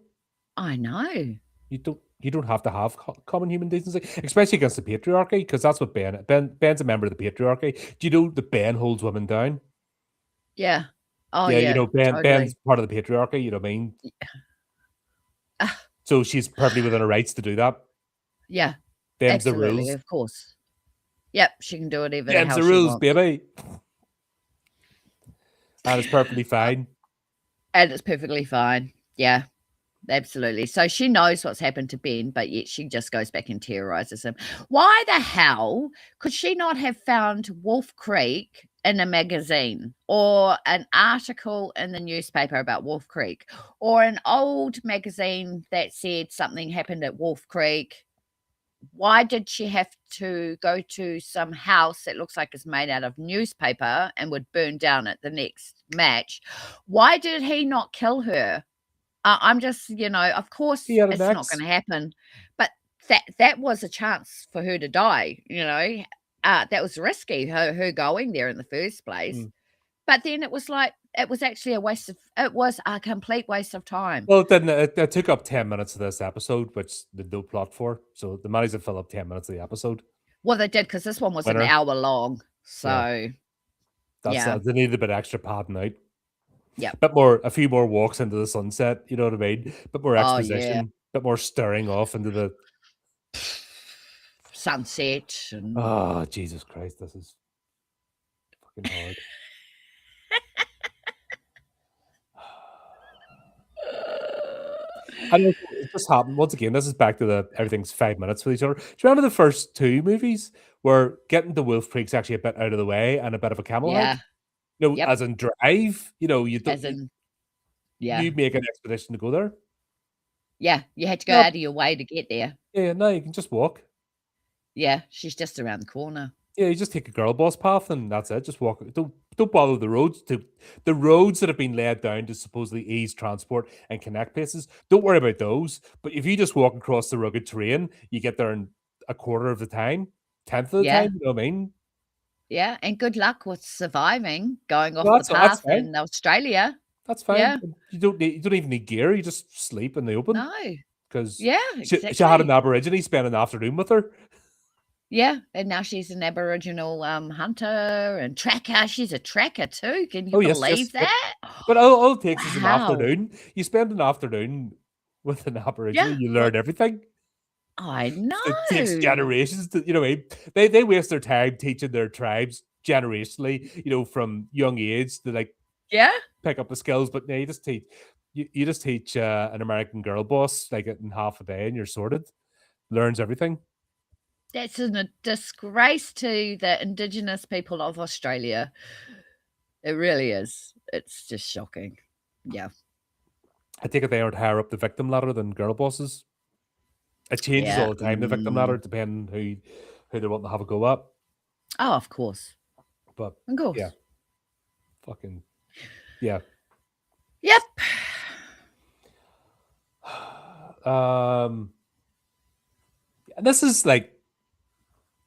I know. You don't have to have common human decency, especially against the patriarchy, because that's what Ben's a member of the patriarchy. Do you know that Ben holds women down? Yeah. Oh, yeah. Totally. Ben's part of the patriarchy, you know what I mean? So she's perfectly within her rights to do that. Yeah. Them's the rules. Of course. Yep, she can do it even Them's the rules, baby. And it's perfectly fine. And it's perfectly fine. Yeah. Absolutely. So she knows what's happened to Ben, but yet she just goes back and terrorizes him. Why the hell could she not have found Wolf Creek in a magazine or an article in the newspaper about Wolf Creek or an old magazine that said something happened at Wolf Creek, why did she have to go to some house that looks like it's made out of newspaper and would burn down at the next match? Why did he not kill her? I'm just, of course He had an it's not going ex. to happen, but that was a chance for her to die. That was risky, her going there in the first place. Mm. But then it was like it was actually it was a complete waste of time. Well, it took up 10 minutes of this episode, which the no plot for. So the managed to fill up 10 minutes of the episode. Well, they did because this one was an Winner. hour long. So Yeah. They needed a bit extra padding out. Yeah. A few more walks into the sunset, you know what I mean? Bit more Oh, exposition, yeah. bit more stirring off into the sunset. And oh, Jesus Christ, this is fucking hard. And it just happened once again. This is back to everything's 5 minutes with each other. Do you remember the first two movies where getting to Wolf Creek's actually a bit out of the way and a bit of a camel Yeah. hike? As in drive, you don't. You make an expedition to go there. Yeah, you had to go out of your way to get there. Yeah, no, you can just walk. Yeah, she's just around the corner. Yeah, you just take a girl boss path and that's it. Just walk. Don't bother the roads. The roads that have been laid down to supposedly ease transport and connect places. Don't worry about those. But if you just walk across the rugged terrain, you get there in a quarter of the time, 10th of the time. You know what I mean? Yeah, and good luck with surviving going off the path in Australia. That's fine. Yeah. You don't even need gear. You just sleep in the open. No. Because exactly. She had an Aborigine spend an afternoon with her. Yeah, and now she's an Aboriginal hunter and tracker. She's a tracker too. Can you believe that? But all it takes is an afternoon. You spend an afternoon with an Aborigine, you learn everything. I know. It takes generations to, they waste their time teaching their tribes generationally, from young age to pick up the skills. But no, you just teach an American girl boss in half a day and you're sorted. Learns everything. That's a disgrace to the Indigenous people of Australia. It really is. It's just shocking. Yeah. I take it they aren't higher up the victim ladder than girl bosses. It changes all the time, the victim ladder, depending who they want to have a go at. Oh, of course. But of course. Yeah. Fucking yeah. Yep. And this is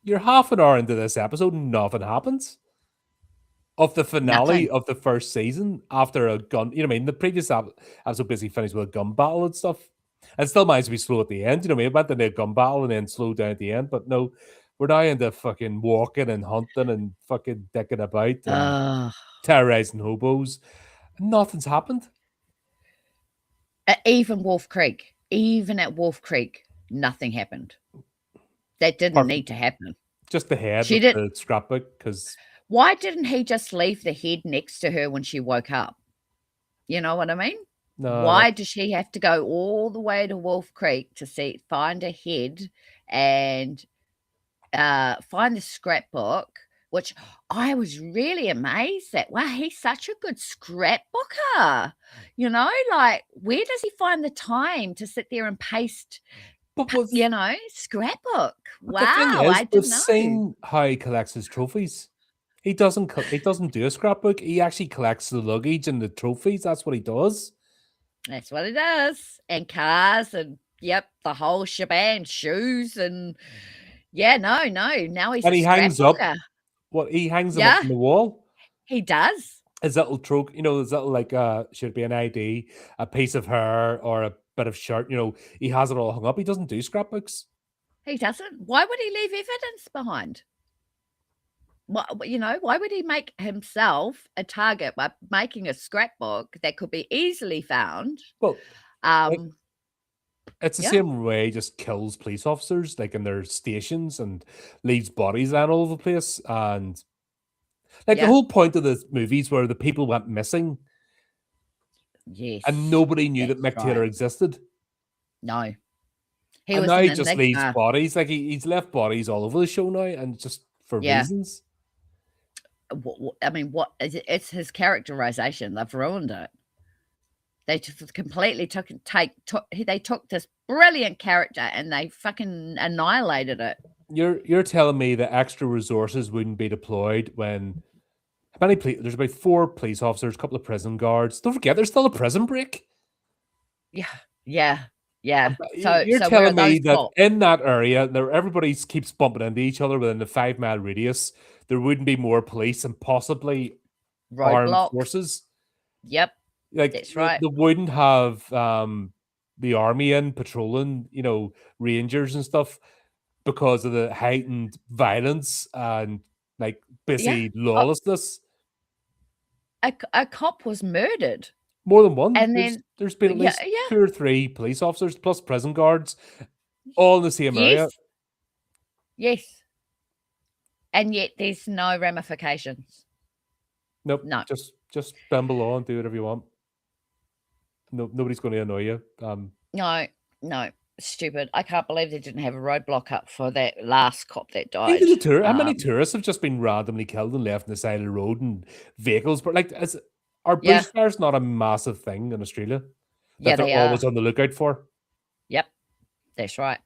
you're half an hour into this episode and nothing happens. Of the finale of the first season after a gun, the previous episode basically finished with a gun battle and stuff. And still managed to be slow at the end, it went into a gun battle and then slowed down at the end. But no, we're now into fucking walking and hunting and fucking dicking about and terrorizing hobos. Nothing's happened. Even at Wolf Creek, nothing happened. That didn't need to happen. Just the head with the scrapbook, because... Why didn't he just leave the head next to her when she woke up? You know what I mean? No. Why does she have to go all the way to Wolf Creek to find a head and find the scrapbook, which I was really amazed at. Wow, he's such a good scrapbooker. Where does he find the time to sit there and paste... scrapbook. Wow, I didn't know. Seen how he collects his trophies. He doesn't do a scrapbook. He actually collects the luggage and the trophies. That's what he does. That's what he does. And cars and the whole shebang, shoes and now he's and he hangs up. He hangs them up on the wall. He does. His little trope, his little should be an ID, a piece of hair or a bit of shirt, he has it all hung up. He doesn't do scrapbooks. He doesn't. Why would he leave evidence behind? Why would he make himself a target by making a scrapbook that could be easily found? Well, it's the same way he just kills police officers, in their stations and leaves bodies all over the place. And the whole point of the movies where the people went missing. Yes. And nobody knew that Mick Taylor existed. No. He just leaves bodies. He's left bodies all over the show now and just for reasons. I mean, what is it? It's his characterization. They've ruined it. They completely took this brilliant character and they fucking annihilated it. You're telling me that extra resources wouldn't be deployed when there's about 4 police officers, a couple of prison guards. Don't forget, there's still a prison break. Yeah. So you're so telling me that in that area, everybody keeps bumping into each other within the 5-mile radius. There wouldn't be more police and possibly armed forces. Yep, like that's right. They wouldn't have the army in patrolling, rangers and stuff because of the heightened violence and like busy lawlessness. A cop was murdered. More than one. And there's been at least 2 or 3 police officers plus prison guards, all in the same area. Yes. And yet there's no ramifications. Nope. No. Just bamble on, do whatever you want. No, nobody's going to annoy you. No. Stupid. I can't believe they didn't have a roadblock up for that last cop that died. Even how many tourists have just been randomly killed and left on the side of the road and vehicles? But are bushfires not a massive thing in Australia that they're always on the lookout for? Yep, that's right.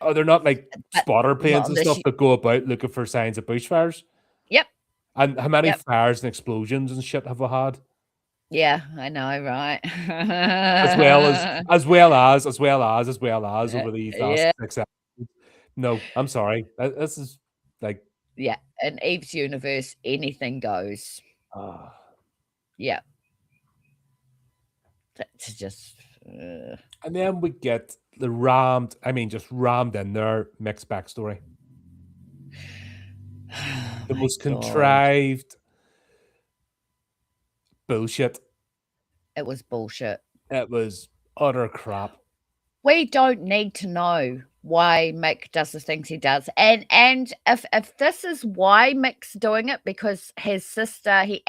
Are there not like spotter planes and stuff that go about looking for signs of bushfires? Yep. And how many fires and explosions and shit have we had? Yeah, I know, right? as well as over these last 6 episodes. No, I'm sorry. This is like in Eve's universe, anything goes. Yeah. That's just. And then we get the rammed in there Mick's backstory. The most contrived bullshit. It was bullshit. It was utter crap. We don't need to know why Mick does the things he does. And if this is why Mick's doing it, because his sister, he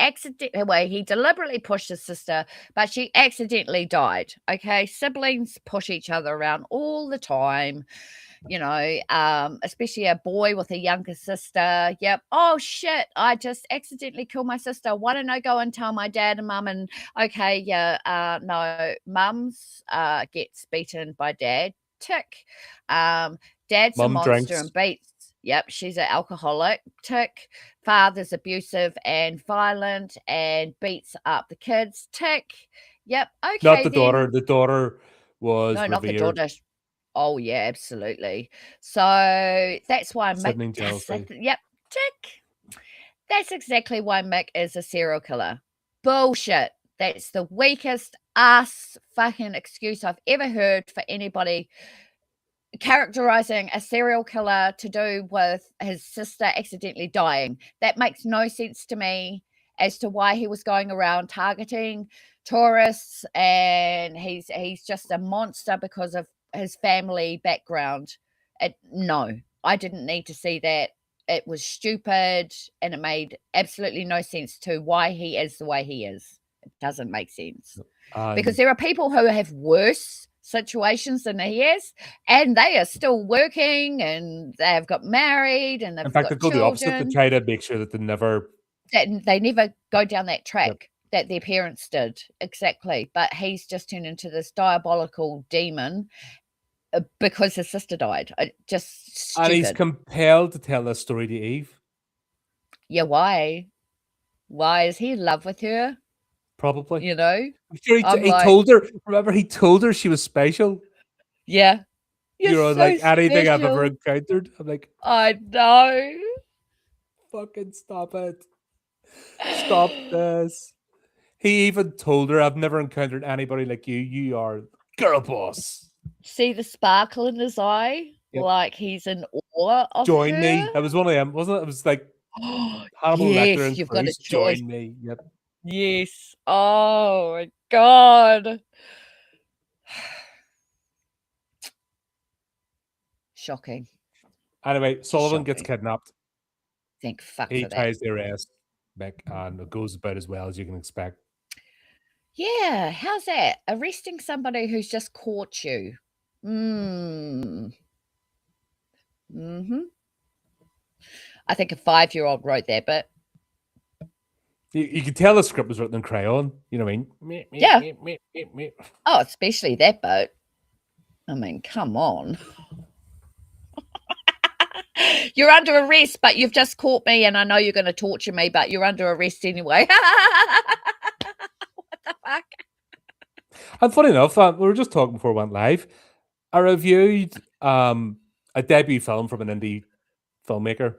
deliberately pushed his sister, but she accidentally died. Okay. Siblings push each other around all the time. Especially a boy with a younger sister. Yep. Oh shit, I just accidentally killed my sister. Why don't I go and tell my dad and mum? And okay, no, mum's gets beaten by dad. Tick. Dad's Mum a monster drinks. and beats. Yep, she's an alcoholic. Tick. Father's abusive and violent and beats up the kids. Tick. Yep. Okay. Not the daughter. The daughter was revered. Not the daughter. Oh yeah, absolutely. So that's why Mick. Yep, tick. That's exactly why Mick is a serial killer. Bullshit. That's the weakest ass fucking excuse I've ever heard for anybody characterizing a serial killer to do with his sister accidentally dying. That makes no sense to me as to why he was going around targeting tourists, and he's just a monster because of his family background. No, I didn't need to see that. It was stupid, and it made absolutely no sense to why he is the way he is. It doesn't make sense because there are people who have worse situations than he is, and they are still working, and they have got married, and they've got children. They go the opposite. They try to make sure that they never go down that track that their parents did. Exactly. But he's just turned into this diabolical demon because his sister died. Just stupid. And he's compelled to tell this story to Eve. Yeah, why? Why is he in love with her? Probably. I'm sure he told her. Remember, he told her she was special. Yeah. You're so like anything special. I've ever encountered. I'm like, I know. Fucking stop it. Stop this. He even told her, I've never encountered anybody like you. You are girl boss. See the sparkle in his eye? Yep. Like he's in awe of Join her? me. That was one of them, wasn't it? It was like Hannibal Lecter and you've got a choice. Join me. Yep. Yes. Oh my God. Shocking. Anyway, Sullivan gets kidnapped. Thank fuck he for that. tries to arrest Mick, and it goes about as well as you can expect. Yeah, how's that? Arresting somebody who's just caught you. I think a 5-year-old wrote that, but You could tell the script was written in crayon. You know what I mean? Yeah. Oh, especially that boat. I mean, come on. You're under arrest, but you've just caught me, and I know you're going to torture me, but you're under arrest anyway. What the fuck? And funny enough, we were just talking before we went live. I reviewed a debut film from an indie filmmaker.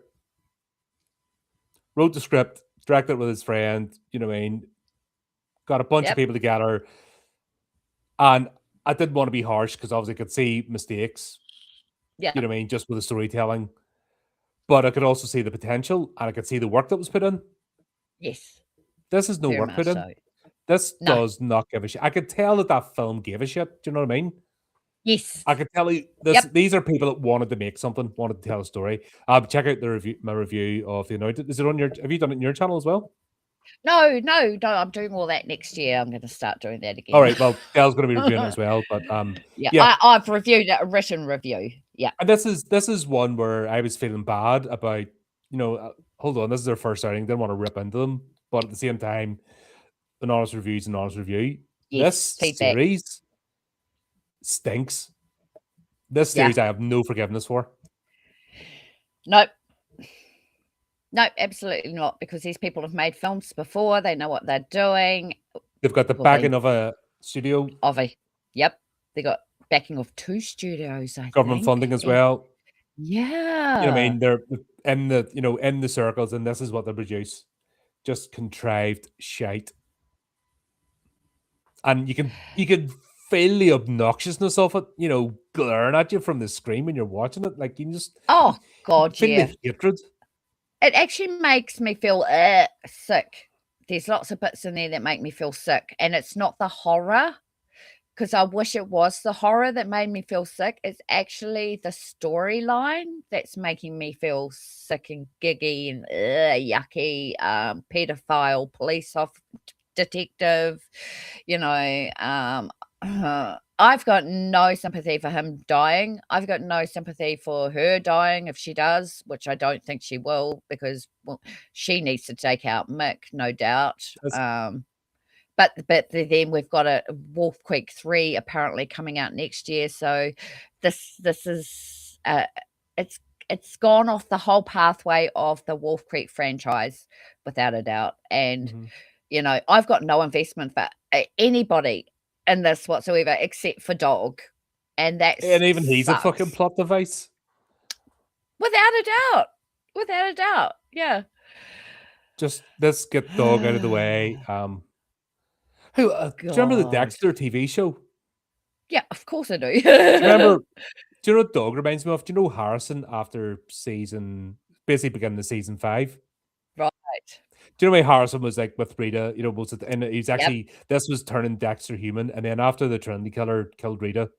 Wrote the script, directed with his friend. You know what I mean? Got a bunch of people together, and I didn't want to be harsh because obviously I could see mistakes. Yeah. You know what I mean? Just with the storytelling. But I could also see the potential, and I could see the work that was put in. Yes. This is no Very work much put in. so. This does not give a shit. I could tell that film gave a shit. Do you know what I mean? Yes. I could tell you these are people that wanted to make something, wanted to tell a story. Check out my review of The Anointed. Is it on your? Have you done it in your channel as well? No. I'm doing all that next year. I'm going to start doing that again. All right. Well, Dale's going to be reviewing it as well. But yeah. I've reviewed a written review. Yeah. And this is one where I was feeling bad about. Hold on. This is their first outing. Didn't want to rip into them, but at the same time, an honest review is an honest review. Yes, This series stinks. This series I have no forgiveness for. Nope. No, absolutely not, because these people have made films before. They know what they're doing. They've got the backing of a studio. Yep. They got backing of 2 studios, Government funding as well. Yeah. You know what I mean? They're in the circles, and this is what they produce. Just contrived shite. And you can feel the obnoxiousness of it, glaring at you from the screen when you're watching it. Like you just God, feel the hatred. It actually makes me feel sick. There's lots of bits in there that make me feel sick, and it's not the horror, because I wish it was the horror that made me feel sick. It's actually the storyline that's making me feel sick and giggy and yucky. Pedophile police detective, I've got no sympathy for him dying. I've got no sympathy for her dying if she does, which I don't think she will, because she needs to take out Mick, no doubt. But then we've got a Wolf Creek 3 apparently coming out next year. So this is it's gone off the whole pathway of the Wolf Creek franchise without a doubt. And I've got no investment for anybody in this whatsoever except for Dog, and even he's a fucking plot device, without a doubt. Yeah. Just let's get Dog out of the way. Do you remember the Dexter TV show? Yeah, of course I do. Do you know what Dog reminds me of? Do you know Harrison after basically beginning of season 5? Right. Do you know why Harrison was like with Rita? And he's actually this was turning Dexter human, and then after the Trinity killer killed Rita,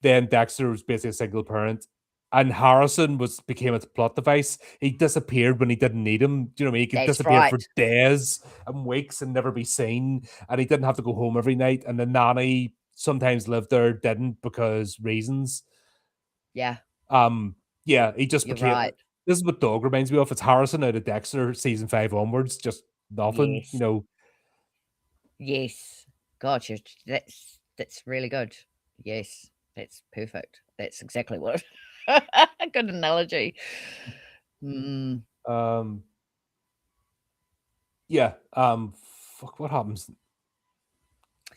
then Dexter was basically a single parent, and Harrison became a plot device. He disappeared when he didn't need him. Do you know what I mean? He could disappear for days and weeks and never be seen, and he didn't have to go home every night. And the nanny sometimes lived there, didn't because reasons. Yeah. He just became. Right. This is what Dog reminds me of. It's Harrison out of Dexter season 5 onwards. Just nothing, Yes. God, that's really good. Yes, that's perfect. That's exactly what. Good analogy. Fuck, what happens?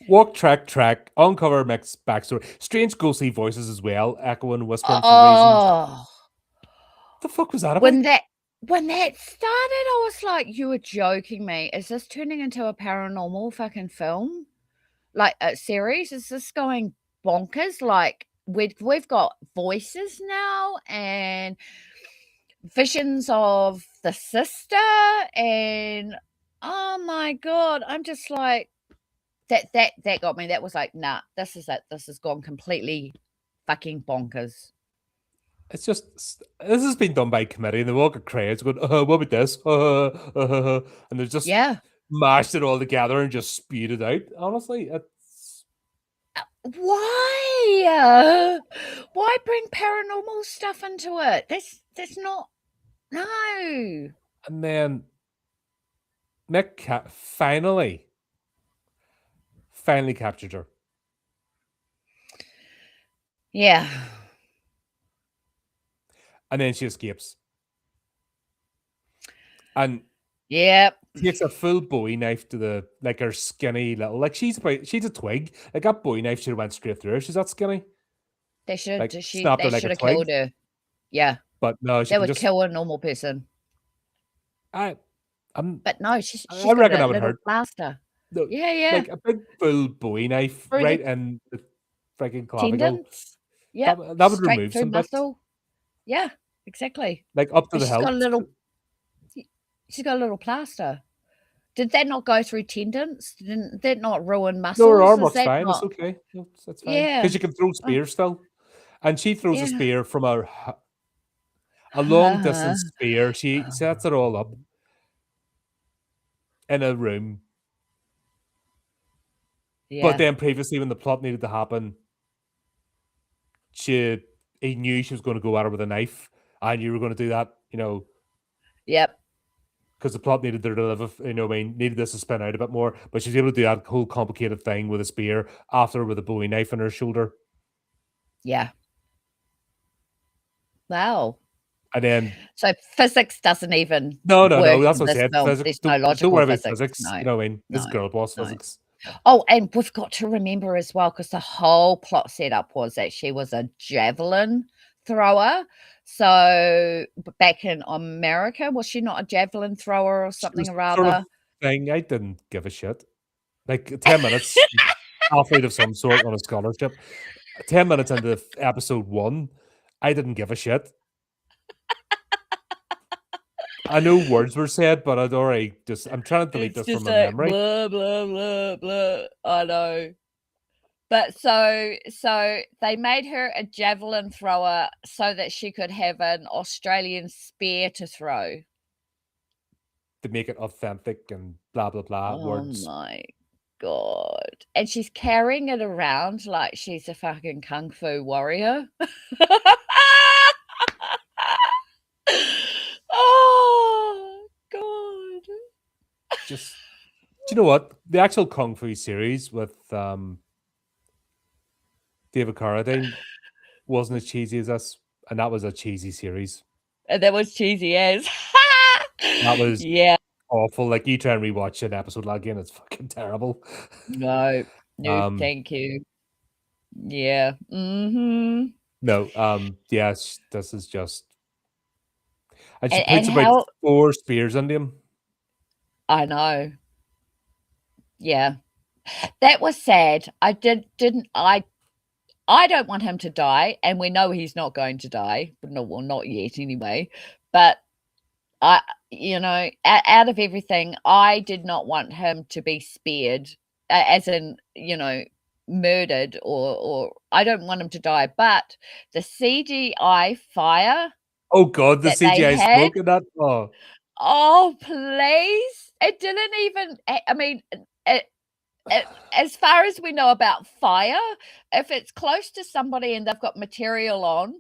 Walk, track, uncover Mick's backstory. Strange ghostly voices as well, echoing, whispering for reasons. The fuck was that about? When that started, I was like, you were joking me. Is this turning into a paranormal fucking film? Like a series? Is this going bonkers? Like we've got voices now and visions of the sister, and oh my God, I'm just like that got me. That was like, nah, this is it. This has gone completely fucking bonkers. It's just, this has been done by committee, and they've all got crowds going, what about this? And they've just mashed it all together and just spewed it out. Honestly, it's... Why? Why bring paranormal stuff into it? That's not... No. And then Mick finally captured her. Yeah. And then she escapes. And Yep. takes a full Bowie knife to the, like, her skinny little, like, she's a twig. Like, that Bowie knife should have went straight through her. She's that skinny. They should Like, snapped her like a have twig. killed her. Yeah. But no, she That can would just... kill a normal person. But no, she's I got reckon a that would little hurt. plaster. No, Yeah. like a big full Bowie knife Through right the in the freaking clavicle. tendons. Yeah. That would Straight remove through some bits. muscle. Yeah, exactly. Like up to And the hilt. She's got a little plaster. Did that not go through tendons? Didn't that not ruin muscles? No, her arm Is looks that fine. not... It's okay. That's fine. Yeah. Because you can throw spears still. And she throws a Yeah. spear from a long distance spear. She sets it all up in a room. Yeah. But then previously, when the plot needed to happen, he knew she was going to go at her with a knife, and you were going to do that, you know. Yep. Because the plot needed her to live, you know, needed this to spin out a bit more. But she's able to do that whole complicated thing with a spear after with a Bowie knife in her shoulder. Yeah. Wow. And then... So physics doesn't even No, work that's in what I this said. film. Physics. There's no logical don't worry about physics. physics. No. You know what I mean? This No. girl boss No. physics. Oh, and we've got to remember as well, because the whole plot setup was that she was a javelin thrower. So back in America, was she not a javelin thrower or something or other? Sort of thing. I didn't give a shit. Like 10 minutes, athlete of some sort on a scholarship. 10 minutes into episode 1, I didn't give a shit. I know words were said, but I'm trying to delete this from my memory. Blah blah blah blah. I know. But so they made her a javelin thrower so that she could have an Australian spear to throw. To make it authentic and blah, blah, blah words. Oh my God. And she's carrying it around like she's a fucking kung fu warrior. Oh God. Just, do you know what? The actual Kung Fu series with David Carradine wasn't as cheesy as this, and that was a cheesy series. And that was cheesy as. That was yeah, awful. Like, you try and rewatch an episode like again, it's fucking terrible. No, thank you. Yeah. Mm-hmm. No, yes, this is just... And she puts about 4 spears into him. I know. Yeah. That was sad. I don't want him to die, and we know he's not going to die, but not yet anyway. But out of everything, I did not want him to be spared, as in, murdered, or I don't want him to die. But the CGI fire. Oh God, the CGI smoke in that. Oh, please! It didn't even. I mean, as far as we know about fire, if it's close to somebody and they've got material on,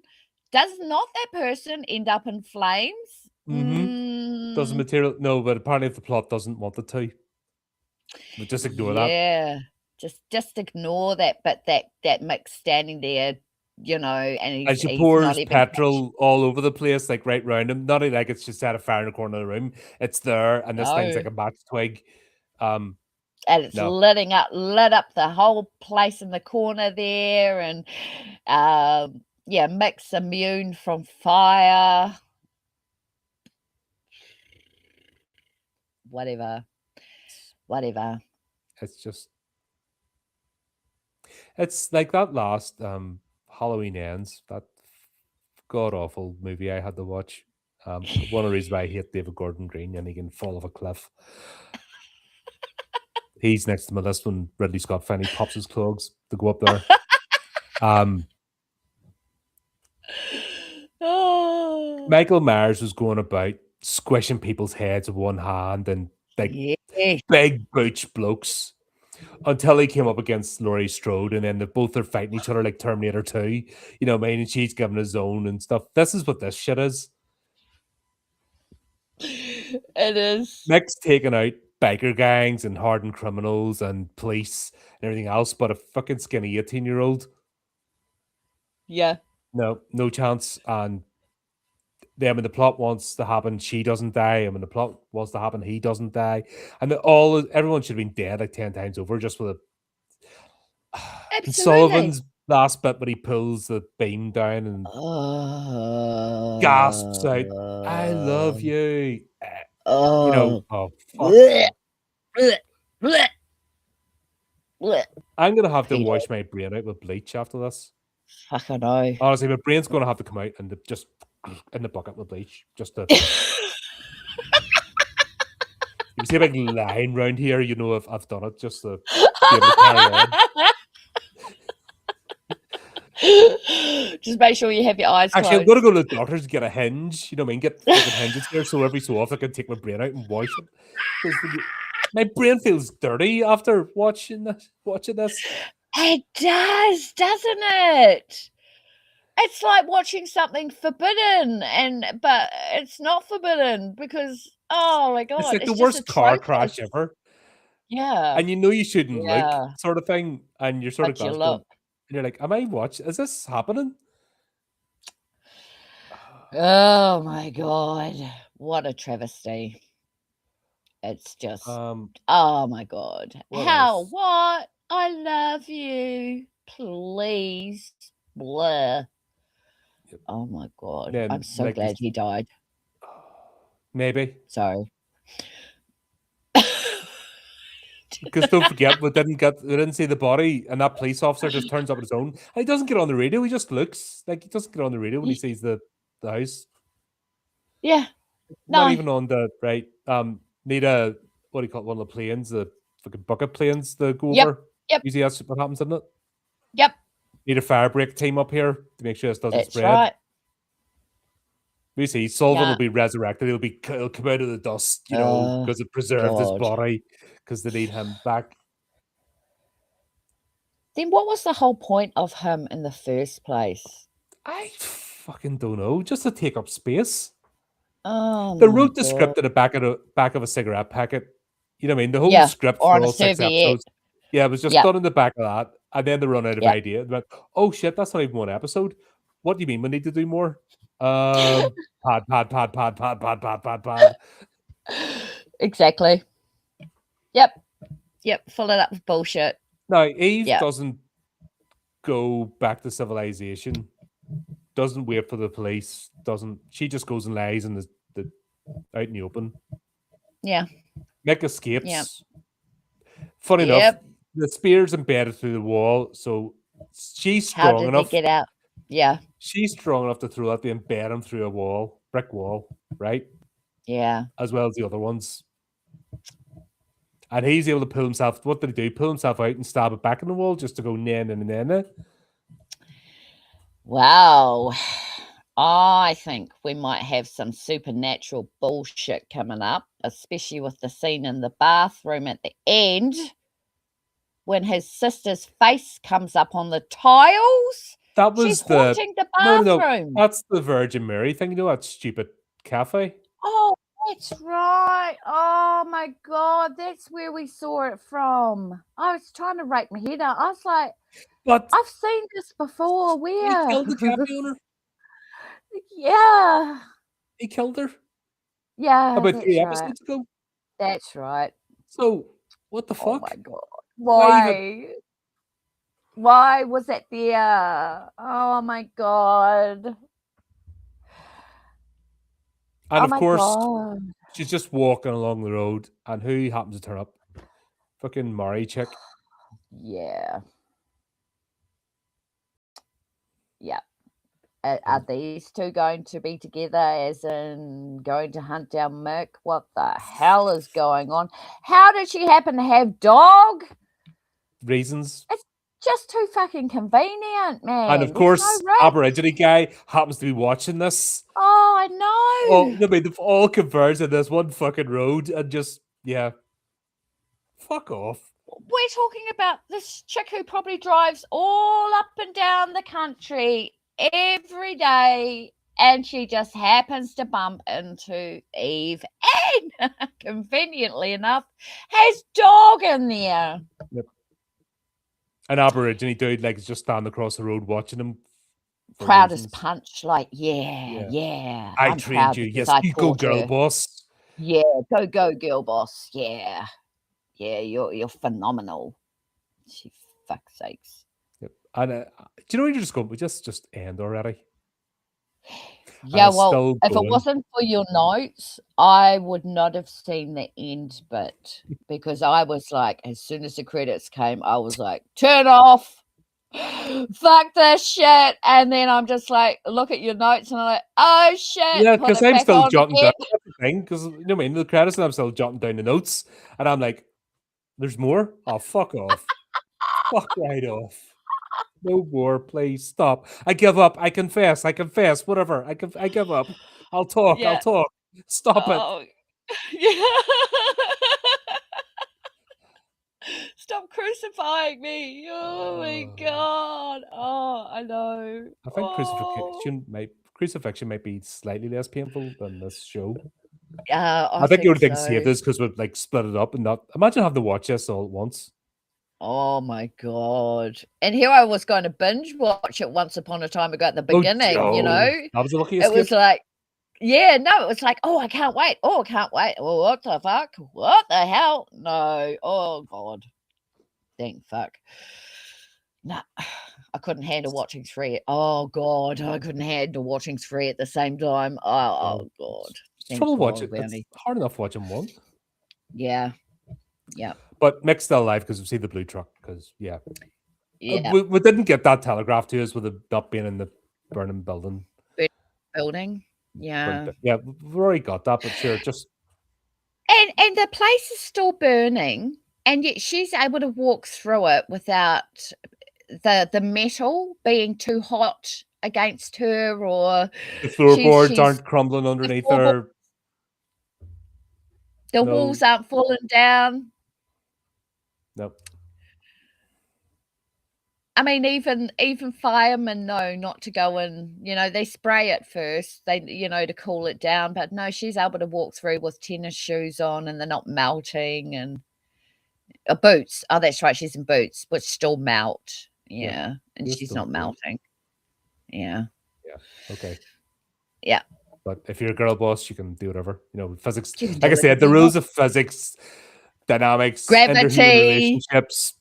does not that person end up in flames? Mm-hmm. Does the material? No, but apparently if the plot doesn't want it to, we just ignore that. Yeah, just ignore that. But that Mick's standing there, and she pours petrol all over the place, like right round him. Not like it's just at a fire in the corner of the room. It's there, and this thing's like a match twig. And it's lit up the whole place in the corner there, and Mick's immune from fire. Whatever. It's like that last Halloween Ends, that god awful movie I had to watch. One of the reasons why I hate David Gordon Green, and he can fall off a cliff. He's next to my list when Ridley Scott finally pops his clogs to go up there. Michael Myers was going about squishing people's heads with one hand and like big butch blokes until he came up against Laurie Strode, and then both are fighting each other like Terminator 2. You know what I mean? And she's giving his own and stuff. This is what this shit is. It is. Mick's taken out biker gangs and hardened criminals and police and everything else, but a fucking skinny 18-year-old. Yeah. No chance. And then when the plot wants to happen, she doesn't die, and when the plot wants to happen, he doesn't die, and everyone should have been dead like 10 times over just with a. And Absolutely. Sullivan's last bit when he pulls the beam down and gasps out, "I love you." Oh fuck. Blech, blech, blech, blech. I'm gonna have to Peter. wash my brain out with bleach after this. Fuck, I know. Honestly, my brain's gonna have to come out and just in the bucket with bleach. Just to you see a big line round here, you know I've done it just to be able to carry on. Just make sure you have your eyes closed. Actually, I'm gonna go to the doctors to get a hinge. You know what I mean? Get fucking hinges here, so every so often I can take my brain out and wash it. My brain feels dirty after watching this. It does, doesn't it? It's like watching something forbidden, but it's not forbidden because oh my god, It's like the just worst a car trope. crash ever. Yeah, And you know you shouldn't look, yeah, sort of thing. And you're sort of but you going, look. and you're like, "Am I watching? Is this happening?" Oh my god, what a travesty! It's just oh my god, what? I love you, please, blah. Yep. Oh my god, Then, I'm so like, glad he died. Maybe. Sorry. Because don't forget, we didn't see the body, and that police officer just turns up on his own. And he doesn't get on the radio. He just looks like he doesn't get on the radio when he sees the house. Yeah, Not even on the right. Need a what do you call it? One of the planes, the fucking bucket planes, the go over. Yep. Usually that's what happens, isn't it? Yep. Need a fire break team up here to make sure this doesn't That's spread. right. We see Sullivan will be resurrected. He'll come out of the dust, you know, because it preserved his body, because they need him back. Then what was the whole point of him in the first place? I fucking don't know. Just to take up space. Oh, they wrote the script at the back of a cigarette packet. You know what I mean? The whole script for all 6 episodes. Yeah, it was just done in the back of that. And then they run out of idea. They went, oh shit, that's not even one episode. What do you mean we need to do more? Pad. Exactly. Yep. Fill it up with bullshit. Now, Eve doesn't go back to civilization. Doesn't wait for the police. She just goes and lies in the out in the open. Yeah. Mick escapes. Yeah. Funny enough, the spear's embedded through the wall, so she's strong enough. How did they get out? Yeah. She's strong enough to throw that to embed him through a brick wall, right? Yeah. As well as the other ones. And he's able to pull himself. What did he do? Pull himself out and stab it back in the wall just to go na. Wow. I think we might have some supernatural bullshit coming up, especially with the scene in the bathroom at the end when his sister's face comes up on the tiles. That was haunting the bathroom. No, that's the Virgin Mary thing. You know that stupid cafe? Oh, that's right. Oh my god, that's where we saw it from. I was trying to rake my head out. I was like, but I've seen this before. Where? He killed the cafe owner. Yeah. He killed her. Yeah. About 3 episodes ago. That's right. So what the fuck? Oh my god. Why? Why was it there? Oh my god. And of course, she's just walking along the road, and who happens to turn up? Fucking Murray chick. Yeah. Yeah. Are these two going to be together, as in going to hunt down Mick? What the hell is going on? How did she happen to have dog? Reasons. It's just too fucking convenient, man. And of course, Aborigine guy happens to be watching this. Oh, I know. Oh, I mean, they've all converged in this one fucking road and just, fuck off. We're talking about this chick who probably drives all up and down the country every day and she just happens to bump into Eve, and conveniently enough, has dog in there. Yep. An Aborigine dude, like, is just standing across the road watching him. Proud as punch, like, yeah, I I'm trained proud you. because Yes, I you go, taught girl her. boss. Yeah, go, girl boss. Yeah, you're phenomenal. She fuck's sakes. Yep. And do you know when you just go, we just end already? Yeah, it's well, still if it going. wasn't for your notes, I would not have seen the end bit because I was like, as soon as the credits came, I was like, turn off, fuck this shit. And then I'm just like, look at your notes and I'm like, oh shit, Yeah, put because it I'm back still on jotting again. down everything. Because you know what I mean, the credits, and I'm still jotting down the notes, and I'm like, "There's more? Oh, fuck off! Fuck right off! No more, please stop! I give up. I confess. I confess. Whatever. I give up. I'll talk. I'll Yeah. talk. Stop it." Oh, yeah. Stop crucifying me. Oh my God. Oh, I know. I think Oh. crucifixion might be slightly less painful than this show. I I think the think only thing so. saved us because we've like split it up and not. Imagine having to watch this all at once. Oh my God. And here I was going to binge watch it once upon a time ago at the beginning, you know? That was a lucky It escape. was like, yeah, no, it was like, oh, I can't wait. Oh, I can't wait. Oh, what the fuck? What the hell? No. Oh, God. Thank fuck. No, I couldn't handle watching 3. Oh, God. I couldn't handle watching 3 at the same time. Oh God. It's trouble watching. It's hard enough watching one. Yeah. Yeah. But Mick's still alive because we've seen the blue truck. Because, Yeah. we didn't get that telegraphed to us with it not being in the burning building. Building. Yeah. Yeah, we've already got that, but sure, just. And the place is still burning, and yet she's able to walk through it without the metal being too hot against her, or the floorboards aren't crumbling underneath her. The walls aren't falling down. Nope. I mean, even firemen know not to go in. You know, they spray it first, to cool it down. But no, she's able to walk through with tennis shoes on, and they're not melting. And boots. Oh, that's right, she's in boots, which still melt. Yeah, and she's not melting. Yeah. Yeah. Okay. Yeah. But if you're a girl boss, you can do whatever. You know, physics. Like I said, the rules of physics, dynamics, gravity, relationships,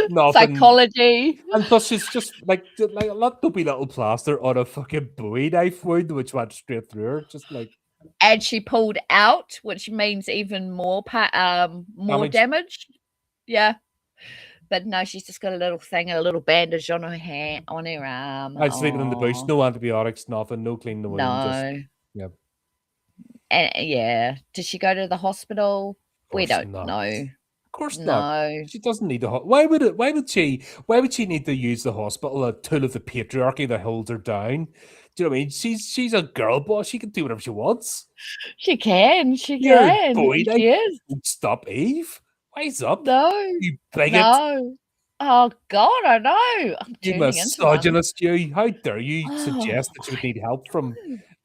nothing. Psychology. And plus, she's just like a dopey little plaster on a fucking Bowie knife wound, which went straight through her. Just like. And she pulled out, which means even more damage. Yeah. But no, she's just got a little thing, a little bandage on her hand, on her arm. I'm sleeping in the bush. No antibiotics, nothing. No cleaning the wound. No. Yeah. And yeah. Did she go to the hospital? We don't know. Of course not. She doesn't need the Why would she need to use the hospital, a tool of the patriarchy that holds her down? Do you know what I mean? She's a girl boss. She can do whatever she wants. She can. She can. Boy, she is. Stop Eve. Wise up. No. You bigot. No. Oh God, I know. You misogynist, you. How dare you suggest that you would need help from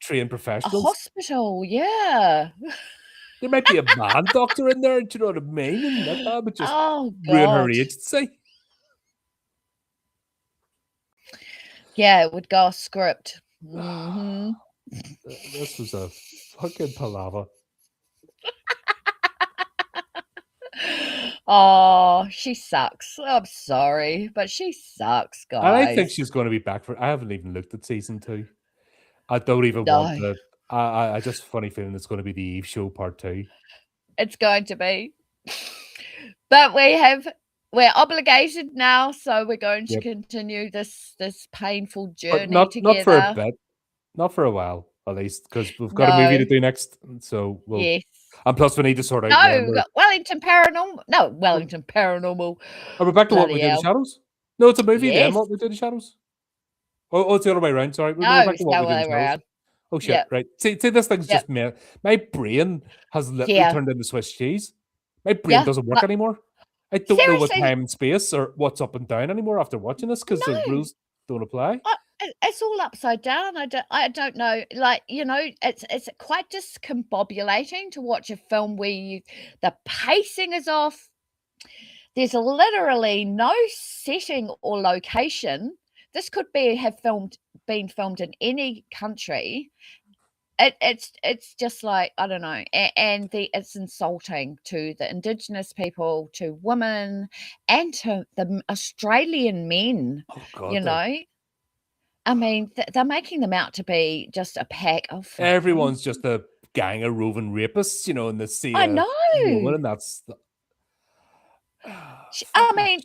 trained professionals? A hospital, yeah. There might be a man doctor in there, do you know what I mean? And that would just ruin her agency. Yeah, it would go off script. Mm-hmm. This was a fucking palaver. Oh, she sucks. I'm sorry, but she sucks, guys. And I think she's going to be back for. I haven't even looked at season 2. I don't even want to. I just funny feeling it's going to be the Eve show part 2. It's going to be, but we're obligated now, so we're going to continue this painful journey together. Not for a bit, not for a while at least, because we've got a movie to do next. So we'll. Yes. And plus, we need to sort out. No, Wellington Paranormal. No, Wellington Paranormal. Are we back to What We Do in the Shadows? No, it's a movie then. What We Do in the Shadows? Oh, it's the other way around. Sorry. No, back to What We Do in the Shadows. Oh shit! Right. See, this thing's just me. My brain has literally turned into Swiss cheese. My brain doesn't work anymore. I don't know what time and space or what's up and down anymore after watching this because the rules don't apply. it's all upside down. I don't know. Like, it's quite discombobulating to watch a film where the pacing is off. There's literally no setting or location. This could been filmed in any country. It's just like, I don't know, and it's insulting to the Indigenous people, to women, and to the Australian men. Oh God, I mean, they're making them out to be just a pack of everyone's just a gang of roving rapists, and they see I a know. woman, and that's. I mean,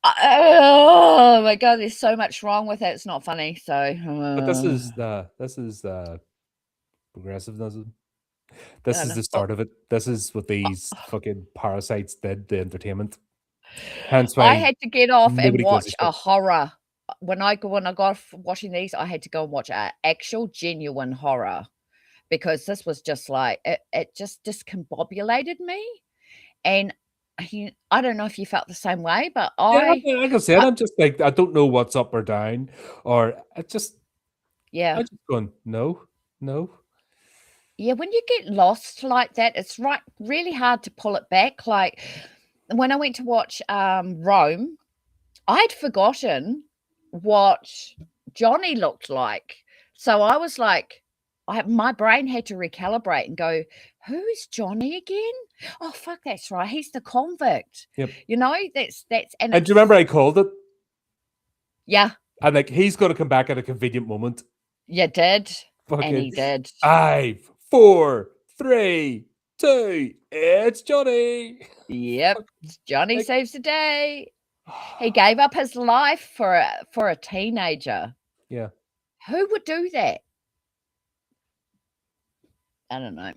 oh my God, there's so much wrong with it. It's not funny. So, but this is progressivism. This is the start of it. This is what these fucking parasites did to entertainment. Hence why I had to get off and nobody gives a watch shit. a horror. When I got off watching these, I had to go and watch an actual genuine horror, because this was just like, it just discombobulated me. And I don't know if you felt the same way, but Yeah, like I said, I'm just like, I don't know what's up or down, or I just going, no. Yeah, when you get lost like that, it's really hard to pull it back. Like when I went to watch Rome, I'd forgotten what Johnny looked like. So I was like, my brain had to recalibrate and go, who's Johnny again? Oh, fuck, that's right. He's the convict. Yep. And do you remember I called it? Yeah. I'm like, he's going to come back at a convenient moment. You did. Fucking and he did. 5, 4, 3, 2, it's Johnny. Yep. Johnny saves the day. He gave up his life for a teenager. Yeah. Who would do that? I don't know.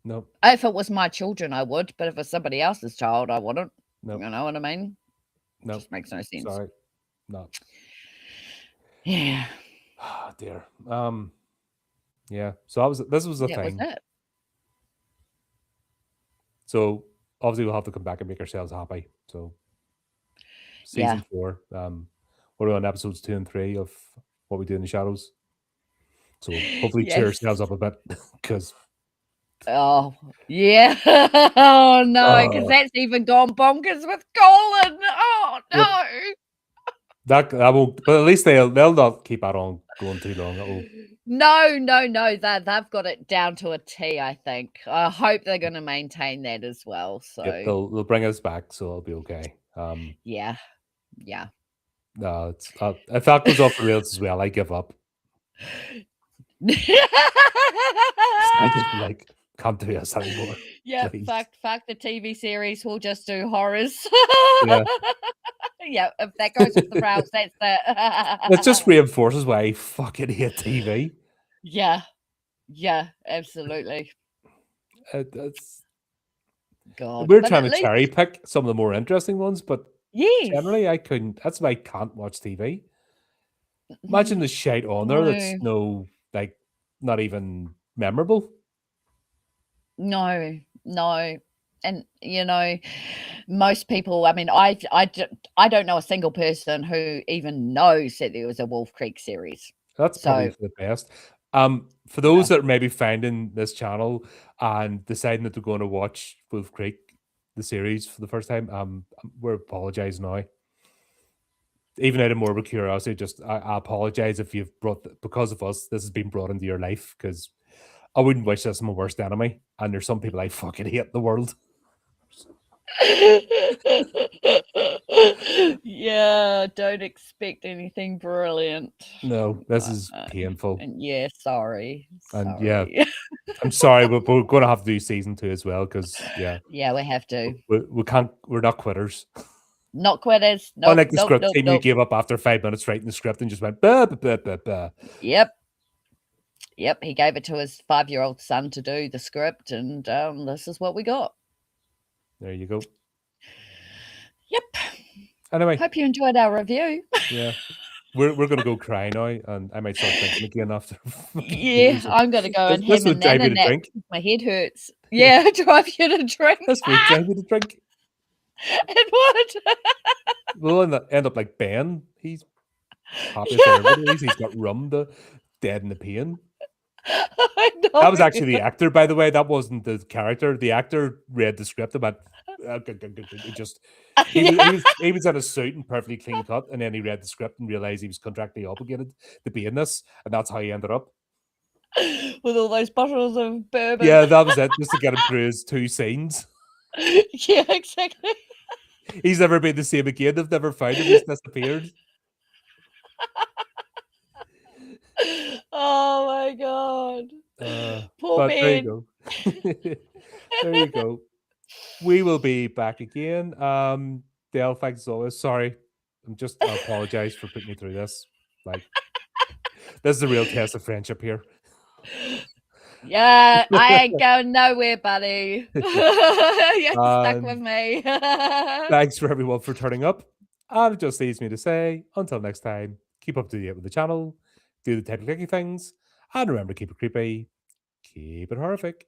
Nope. If it was my children, I would. But if it's somebody else's child, I wouldn't. Nope. You know what I mean? No. Just makes no sense. Sorry. No. Yeah. Oh, dear. Yeah. So this was the thing. Was it. So obviously we'll have to come back and make ourselves happy. So season 4. We're on episodes 2 and 3 of What We Do in the Shadows. So hopefully cheer ourselves up a bit, because. Oh yeah. Oh no, because that's even gone bonkers with Colin. Oh no. That won't, but at least they'll not keep that on going too long. No. They've got it down to a T, I think. I hope they're going to maintain that as well. So yep, they'll bring us back, so it'll be okay. Yeah. No, it's if that goes off the rails as well, I give up. I just like, can't do this anymore. Yeah, fuck the TV series. We'll just do horrors. Yeah. Yeah, if that goes off the rails, that's that. It just reinforces why I fucking hate TV. Yeah, absolutely. God, we're trying to cherry pick some of the more interesting ones, but generally I couldn't. That's why I can't watch TV. Imagine the shite on there that's like not even memorable. No. And most people, I mean, I don't know a single person who even knows that there was a Wolf Creek series. That's probably for the best. For those that are maybe finding this channel and deciding that they're going to watch Wolf Creek, the series, for the first time, we're apologizing now. Even out of morbid curiosity, I apologize if you've because of us, this has been brought into your life, because I wouldn't wish this on my worst enemy, and there's some people I fucking hate in the world. Yeah, don't expect anything brilliant. No, this is painful. And sorry. And yeah, I'm sorry, but we're going to have to do season 2 as well, because we have to. We can't. We're not quitters. Not quitters. No. Unlike the script team, who gave up after 5 minutes writing the script and just went bah, bah, bah, bah. Yep, he gave it to his 5-year-old son to do the script, and this is what we got. There you go. Yep. Anyway, hope you enjoyed our review. Yeah, we're gonna go cry now, and I might start drinking again after. Yeah, I'm gonna go and have a nana nap. My head hurts. Yeah, drive you to drink. That's what drive you to drink. It would. We'll end up like Ben. happiest day of every days. He's got rum to dead in the pain. I know. That was actually the actor, by the way. That wasn't the character. The actor read the script about he just he was in a suit and perfectly clean cut, and then he read the script and realized he was contractually obligated to be in this, and that's how he ended up. With all those bottles of bourbon. Yeah, that was it, just to get him through his 2 scenes. Yeah, exactly. He's never been the same again. They've never found him. He's disappeared. Oh my god. Poor But man. there you go. There you go. We will be back again. Dale, thanks as always. Sorry. I apologize for putting you through this. Like, this is a real test of friendship here. Yeah, I ain't going nowhere, buddy. You're stuck with me. Thanks for everyone for turning up. And it just leaves me to say, until next time, keep up to date with the channel, do the technical things, and remember, keep it creepy, keep it horrific.